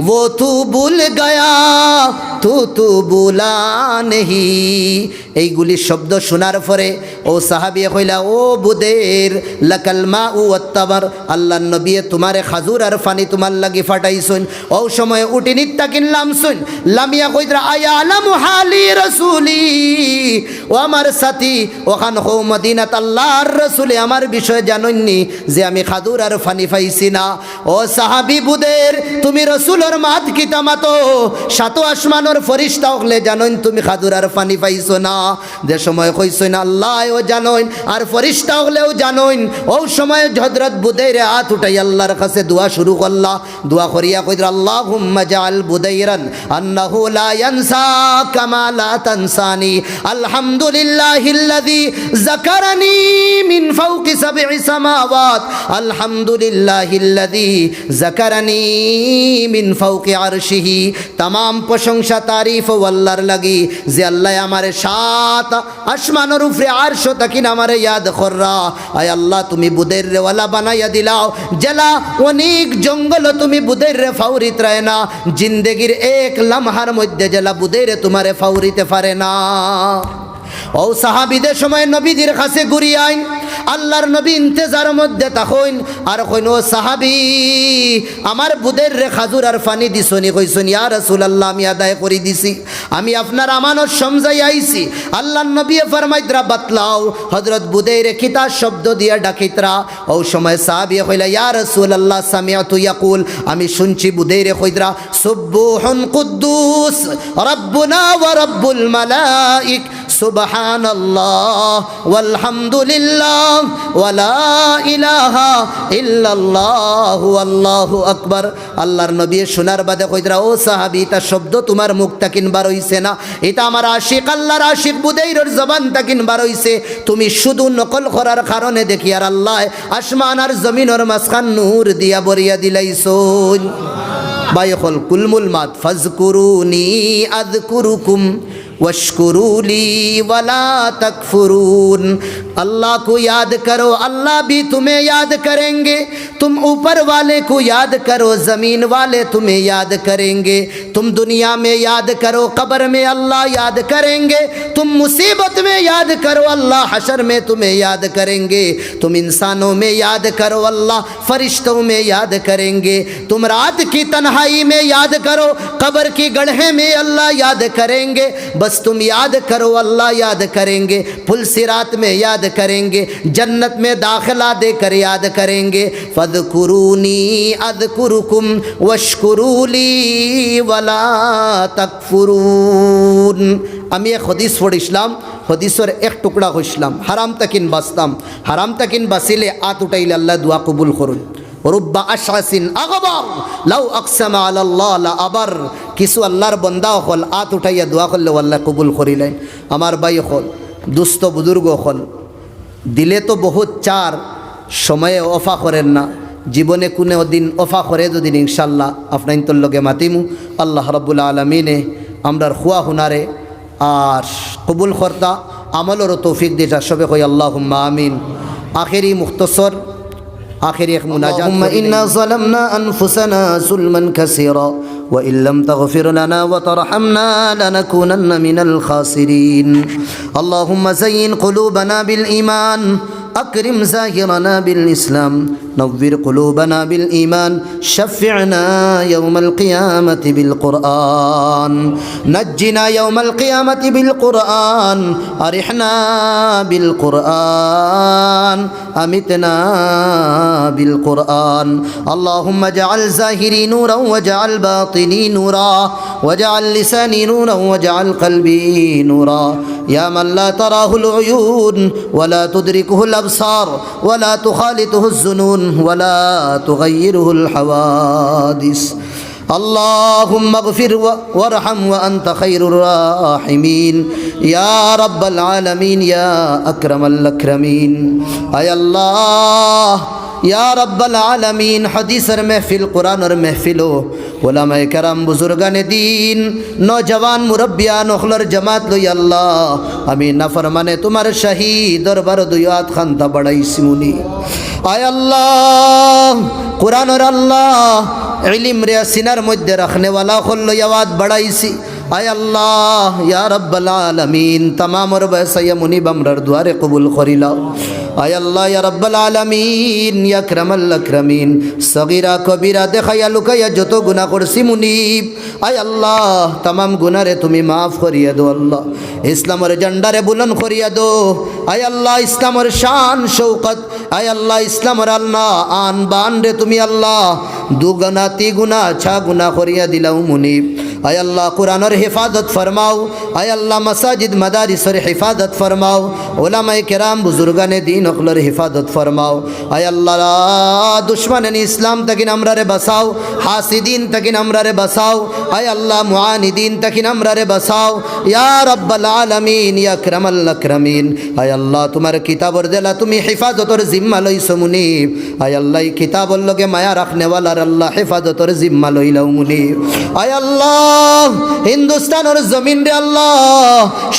वो तू भूल गया तू भूला नहीं। এইগুলি শব্দ শোনার পরে ও সাহাবী কইলা ও বুদের লাকাল মাউ ওয়াত্তাবার আল্লাহর নবী তোমারে খাজুর আর পানি তোমার লাগি ফাটাইছুন। ও সময় উঠিনি তাকিনলাম শুন লামিয়া কইরা আয়া আলামু হালি রাসূলি ও আমার সাথী ওখান হো মদিনাত আল্লাহর রাসূলে আমার বিষয় জানেননি যে আমি খাজুর আর পানি পাইছি না। ও সাহাবী বুদের তুমি রাসূলের মাত কিতা মাতো সাতো আসমানের ফেরেশতা হলে জানেন তুমি খাজুর আর পানি পাইছো না। যে সময় কইছেন আল্লাহ ও জানেন আর ফেরেশতা হলেও জানেন ও সময় হযরত বুদের হাত উঠাই আল্লাহর কাছে দোয়া শুরু করলা। দোয়া করিয়া কইরা আল্লাহুম্মা জাআল বুদাইরান আন্নাহু লা ইয়ানসা কামা লা তানসানি আলহামদুলিল্লাহিল্লাযী যাকারানি মিন ফাওকি সাবঈ সামাওয়াত আলহামদুলিল্লাহিল্লাযী যাকারানি মিন ফাওকি আরশিহি। तमाम প্রশংসা তারিফ ও আল্লাহর লাগি যে আল্লাহ আমারে সাত আসমানের উপরে আরশ তাকিন আমারে ইয়াদ কররা। আয় আল্লাহ তুমি বুদের রে ওয়ালা বানাইয়া দিলাও জেলা অনেক জঙ্গল তুমি বুদের রে ফাউরিত রায় না জিন্দেগির এক লমহার মধ্যে জেলা বুদের রে তোমারে ফাউরিতে পারে না। ও সাহাবীদের সময় নবীদের কাছে ঘুরি আইন আল্লাহর নবী ইন্তেজারের মধ্যে তখন আর কইন ও সাহাবী আমার বুদের রে খাজুর আর পানি দিছনি কইছনি ইয়া রাসূলুল্লাহ আমি আদায় করে দিছি আমি আপনার আমানত সমঝাই আইছি। আল্লাহর নবী ফরমাইতরা বাতলাও হযরত বুদের কিতা শব্দ দিয়া ডাকিতরা। ও সময় সাহাবী কইলা ইয়া রাসূলুল্লাহ সামিআতু ইয়াকুল আমি শুনছি বুদের কইতরা সুবহুন কুদ্দুস রব্বুনা ওয়া রব্বুল মালাইক সুবহানাল্লাহ ওয়ালহামদুলিল্লাহ ওয়ালা ইলাহা ইল্লাল্লাহু আল্লাহু আকবার। আল্লাহর নবী শোনার বাদে কইতরা ও সাহাবী তা শব্দ তোমার মুখ তাকিন বার হইছে না এটা আমার আশিক আল্লাহর আশিক বুদাইরের জবান তাকিন বার হইছে তুমি শুধু নকল করার কারণে দেখি আর আল্লাহ আসমান আর জমিনের মাঝখান নূর দিয়া বরিয়া দিলাইছুন। বাইখল কুলমুল মাত ফাজকুরুনি আযকুরুকুম ওয়াশকুরুলি ওয়ালা তাকফুরুন। अल्लाह को याद करो, अल्लाह भी तुम्हें याद करेंगे। तुम ऊपर वाले को याद करो, ज़मीन वाले तुम्हें याद करेंगे। तुम दुनिया में याद करो, कब्र में अल्लाह याद करेंगे। तुम मुसीबत में याद करो, अल्लाह हशर में तुम्हें याद करेंगे। तुम इंसानों में याद करो, अल्लाह फरिश्तों में याद करेंगे। तुम रात की तन्हाई में याद करो, कब्र की गड्ढे में अल्लाह याद करेंगे। बस तुम याद करो, अल्लाह याद करेंगे। पुल सिरात में याद करेंगे, जन्नत में दाखिला देकर याद करेंगे। फज़कुरूनी अज़कुरुकुम वश्कुरूली वला तकफुरून। আমি এক হদিস পড়িছিলাম, হদিসের এক টুকরা কইছিলাম, হারাম তাকিন বাঁচতাম, হারাম তাকিন বাঁচিলে আত উঠাইলে আল্লাহ দোয়া কবুল করুন। রুব্বা আশআসিন আগবার লাউ আকসামা আলাল্লাহ লা আবার। কিছু আল্লাহর বান্দা হল আত উঠাইয়া দোয়া করলে আল্লাহ কবুল করিলেন। আমার ভাই হল, দুস্থ বুজুর্গ হল, দিলে তো বহুত চার, সময়ে অফা করেন না। জীবনে কোনো দিন অফা করে যদি ইনশাল্লাহ আপনার তোর লগে মাতিমু। আল্লাহ রাব্বুল আলামিনে আমরার খুয়া হুনারে আর কবুল কর্তা আমলেরও তৌফিক দিতা। সবে কই আল্লাহুম্মা আমিন। আখেরি মুখতসর, আখেরি এক মুনাজাত। আল্লাহুম্মা ইন্না যালামনা আনফুসানা যুলমান কাসীরা ওয়া ইল্লাম তাগফির লানা ওয়া তারহামনা লানাকুনান্না মিনাল খাসিরিন। আল্লাহুম্মা যায়্যিন কুলুবানা বিল ঈমান, أكرم ظاهرنا بالإسلام، نوّر قلوبنا بالإيمان، شفعنا يوم القيامة بالقرآن، نجنا يوم القيامة بالقرآن، أرحنا بالقرآن، أمتنا بالقرآن. اللهم اجعل ظاهري نورا واجعل باطني نورا واجعل لساني نورا واجعل قلبي نورا يا من لا تراه العيون ولا تدركه الأبصار ولا تخالطه الظنون ولا تغيره الحوادث. اللهم اغفر وارحم وأنت خير الراحمين يا رب العالمين يا أكرم الأكرمين. أي الله या रब्बल आलमीन, हदीसर महफिल, कुरानर महफिलो, उलमाए करम, बुजुर्गाने दीन, नौजवान मुरब्बियान ओखलर जमात लो अल्लाह। আমি নাফরমানে তোমার শাহী দরবার দুয়াত খান্তা বাড়াইছি মুনি। আয় আল্লাহ, কুরআনের আল্লাহ ইলম রে সিনার মধ্যে রাখনে ওয়ালা হল্লো ইয়াদ বাড়াইছি। আয় আল্লাহ ইয়া রব্বাল আলামিন, तमाम রবাসায়া মুনি বামরার দুয়ারে কবুল করিলাও। আয় আল্লাহ ইয়া রব্বাল আলামিন ইয়া আকরামাল আকরামিন, সগীরা কবিরা দেখায়া লুকায়া যত গুনাহ করছি মুনিব, আয় আল্লাহ तमाम গুনাহরে তুমি maaf করিয়া দাও। আল্লাহ ইসলামের ঝান্ডারে বুলন্দ করিয়া দাও। আয় আল্লাহ ইসলামের শান শৌকত, আয় আল্লাহ ইসলামের আল্লাহ আন বান রে তুমি আল্লাহ দুগুনা তিগুনা ছা গুনাহ করিয়া দিলাও মুনিব। আয় আল্লাহ কুরআনের হিফাজত ফরমাও। আয় আল্লাহ মাসাজিদ মাদারিসের হিফাজত ফরমাও। উলামায়ে কেরাম বুজুর্গানে দিন ওগুলোর হিফাজত ফরমাও। আয় আল্লাহ দুশমনান ইসলাম তাকিন আমরারে বাঁচাও, হাসিদিন তাকিন আমরারে বাঁচাও। আয় আল্লাহ মুআনিদিন তাকিন আমরারে বাঁচাও ইয়া রব্বাল আলামিন ইয়া আকরামাল আকরামিন। আয় আল্লাহ তোমার কিতাবর দেলা তুমি হিফাজতর জিম্মা লইছো মুনিব। আয় আল্লাহ এই কিতাবর লগে মায়া রাখনেওয়ালার আল্লাহ হিফাজতর জিম্মা লইলাও মুনিব। আয় আল্লাহ হিন্দুস্তানের জমিন রে আল্লাহ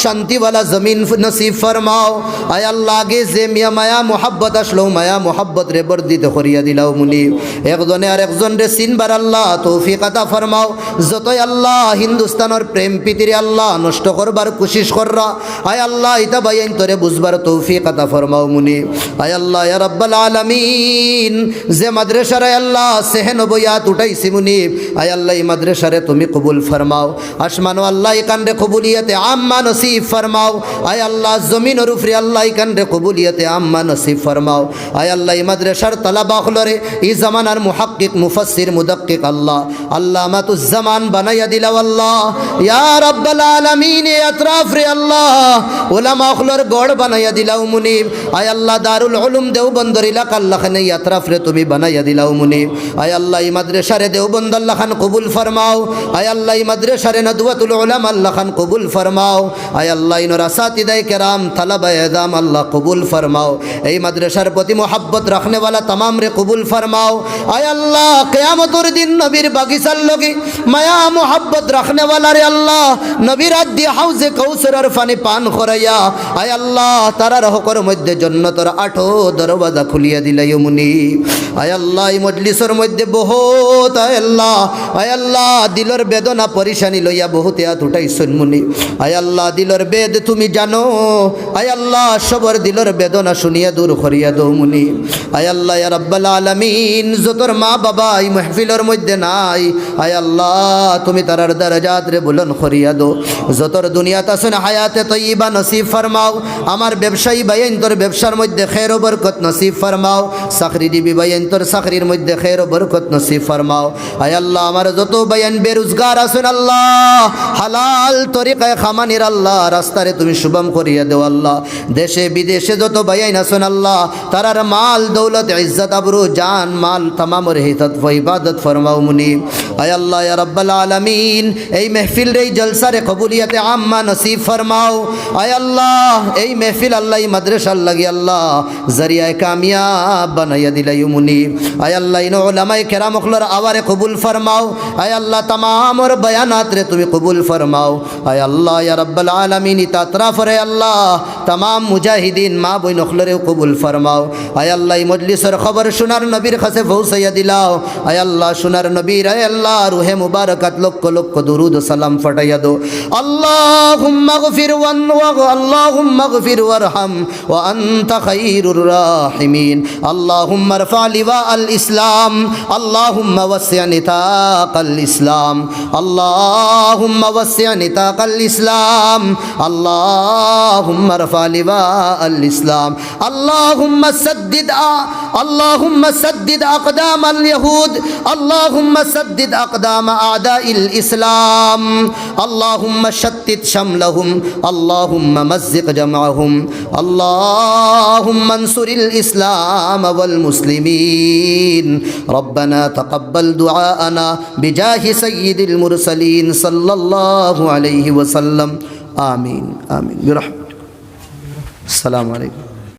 শান্তিওয়ালা জমিন নসিব ফরমাও। আয় আল্লাহ আগে যে মিয়া মায়া মোহাব্বত আসলো মায়া মোহাব্বত রে বর্ধিত করিয়া দিলাও মুনিব। একজনে আর একজন রে চিনবার আল্লাহ তৌফিক আতা ফরমাও। যতই আল্লাহ হিন্দুস্তানের প্রেম প্রীতিরে আল্লাহ নষ্ট করবার কোশিশ কররা, আয় আল্লাহ ইতা বাইন তোরে বুঝবার তৌফিক আতা ফরমাও মুনিব। আয় আল্লাহ ইয়া রাব্বাল আলামিন, যে মাদ্রাসারে আল্লাহ সেহেন বয়াত উঠাইছি মুনিব, আয় আল্লাহ এই মাদ্রাসারে তুমি কবুল ফরমাও। আসমানো আল্লাহ ইকানরে কবুলিয়তে আম্মা নসিব ফরমাও। আয় আল্লাহ জমিনের উপরে আল্লাহ ইকানরে কবুলিয়তে আম্মা নসিব ফরমাও। আয় আল্লাহ এই মাদ্রাসার তালাবা হলরে এই জামানার মুহাক্কিক মুফাসসির মুদাক্কিক আল্লাহ আল্লামাতুজ জামান বানাইয়া দিলাও আল্লাহ ইয়া রাব্বাল আলামিন। আতরাফ রে আল্লাহ উলামা হলর গড় বানাইয়া দিলাও মুনিব। আয় আল্লাহ দারুল উলুম দেওবন্দর এলাকা আল্লাহ খানে আতরাফ রে তুমি বানাইয়া দিলাও মুনিব। আয় আল্লাহ এই মাদ্রাসারে দেওবন্দ আল্লাহ খান কবুল ফরমাও। আয় আল্লাহ আল্লাহ মাদ্রাসারে নদওয়াতুল উলামা আল্লাহ খান কবুল ফরমাও। আয় আল্লাহ ইনর আসাতিদায়ে কেরাম তালাবায়ে এযাম আল্লাহ কবুল ফরমাও। এই মাদ্রাসার প্রতি মোহাব্বত রাখনে वाला तमाम रे कबूल फरमाओ। आय अल्लाह क़यामतुर दिन नबीर बागिसार लगे माया मोहब्बत रखने वाला रे अल्लाह नबीर आदि हाउजे कौसर फानी पान खराया। आय अल्लाह तारा रहकर मध्य जन्नतर आठो दरवाजा खुलिया दिलायो मुनि। आय अल्लाह मजलिसर मध्य बहुत आय अल्लाह दिलर बेदना परेशानी लइया बहुत हाथ उठाइछन मुनि। आय अल्लाह दिलर बेद तुमी जानो। आय अल्लाह सबर दिलर बेदना शुनिया दूर करिया दो मुनि। आय अल्लाह या रब्बल आलमीन যতর মা বাবা এই মাহফিলের মধ্যে নাই আয় আল্লাহ তুমি তারার দরজাত রে বুলন্দ করিয়া দো। যতর দুনিয়াত আছেন হায়াতে তয়্যিবা নসিব ফরমাও। আমার ব্যবসায়ী ভাইয়েন তোর ব্যবসার মধ্যে খের ও বরকত নসিব ফরমাও। চাকরিজীবী ভাইয়েন তোর চাকরির মধ্যে খের ও বরকত নসিব ফরমাও। আয় আল্লাহ আমার যত ভাইয়েন বেরোজগার আছেন আল্লাহ হালাল তরিকায় খামানির আল্লাহ রাস্তারে তুমি শুভম করিয়া দেও আল্লাহ। দেশে বিদেশে যত ভাইয়েন আছেন আল্লাহ তারার মাল दौलत इज्जत अबरू जान माल तमाम हिफाजत व इबादत फरमाओ मुनी। आय अल्लाह या रब्बल आलमीन এই महफिल रे जलसा रे कबूलियत आम्मा नसीब फरमाओ। आय अल्लाह এই महफिल अल्लाह मदरसा लगी अल्लाह जरिया कामयाब बनाया दिलायो मुनी। आय अल्लाह इन उलमाए किराम अखलर आवारे कबूल फरमाओ। आय अल्लाह तमाम और बयानात रे तुम्हें कबूल फरमाओ। आय अल्लाह या रब्बल आलमीन इता तरफ रे अल्लाह तमाम मुजाहिदीन माँ बहन अखलरे कबूल फरमाओ। आय अल्लाह मजलिसर खबर सुनार नबीर काছে পৌঁছাইয়া দিলাও। আয় আল্লাহ সুনার নবীর আয় আল্লাহ রুহে মুবারাকাত লক্ষ লক্ষ দুরুদ ও সালাম ফাটাইয়া দো। আল্লাহুম্মা গফির আল্লাহুম্মা গফির ওয়ারহাম ওয়া আনতা খায়রুর রাহিমিন। আল্লাহুম্মা রফা লিওয়া আল ইসলাম আল্লাহুম্মা ওয়াসি' নিতাক আল ইসলাম আল্লাহুম্মা ওয়াসি' নিতাক আল ইসলাম আল্লাহুম্মা রফা লিওয়া আল ইসলাম আল্লাহুম্মা اللهم سدد أقدام اليهود اللهم سدد أقدام أعداء الإسلام اللهم شتت شملهم اللهم مزق جمعهم اللهم انصر الإسلام والمسلمين ربنا تقبل دعاءنا بجاه سيد المرسلين صلى الله عليه وسلم آمين آمين برحمة السلام عليكم.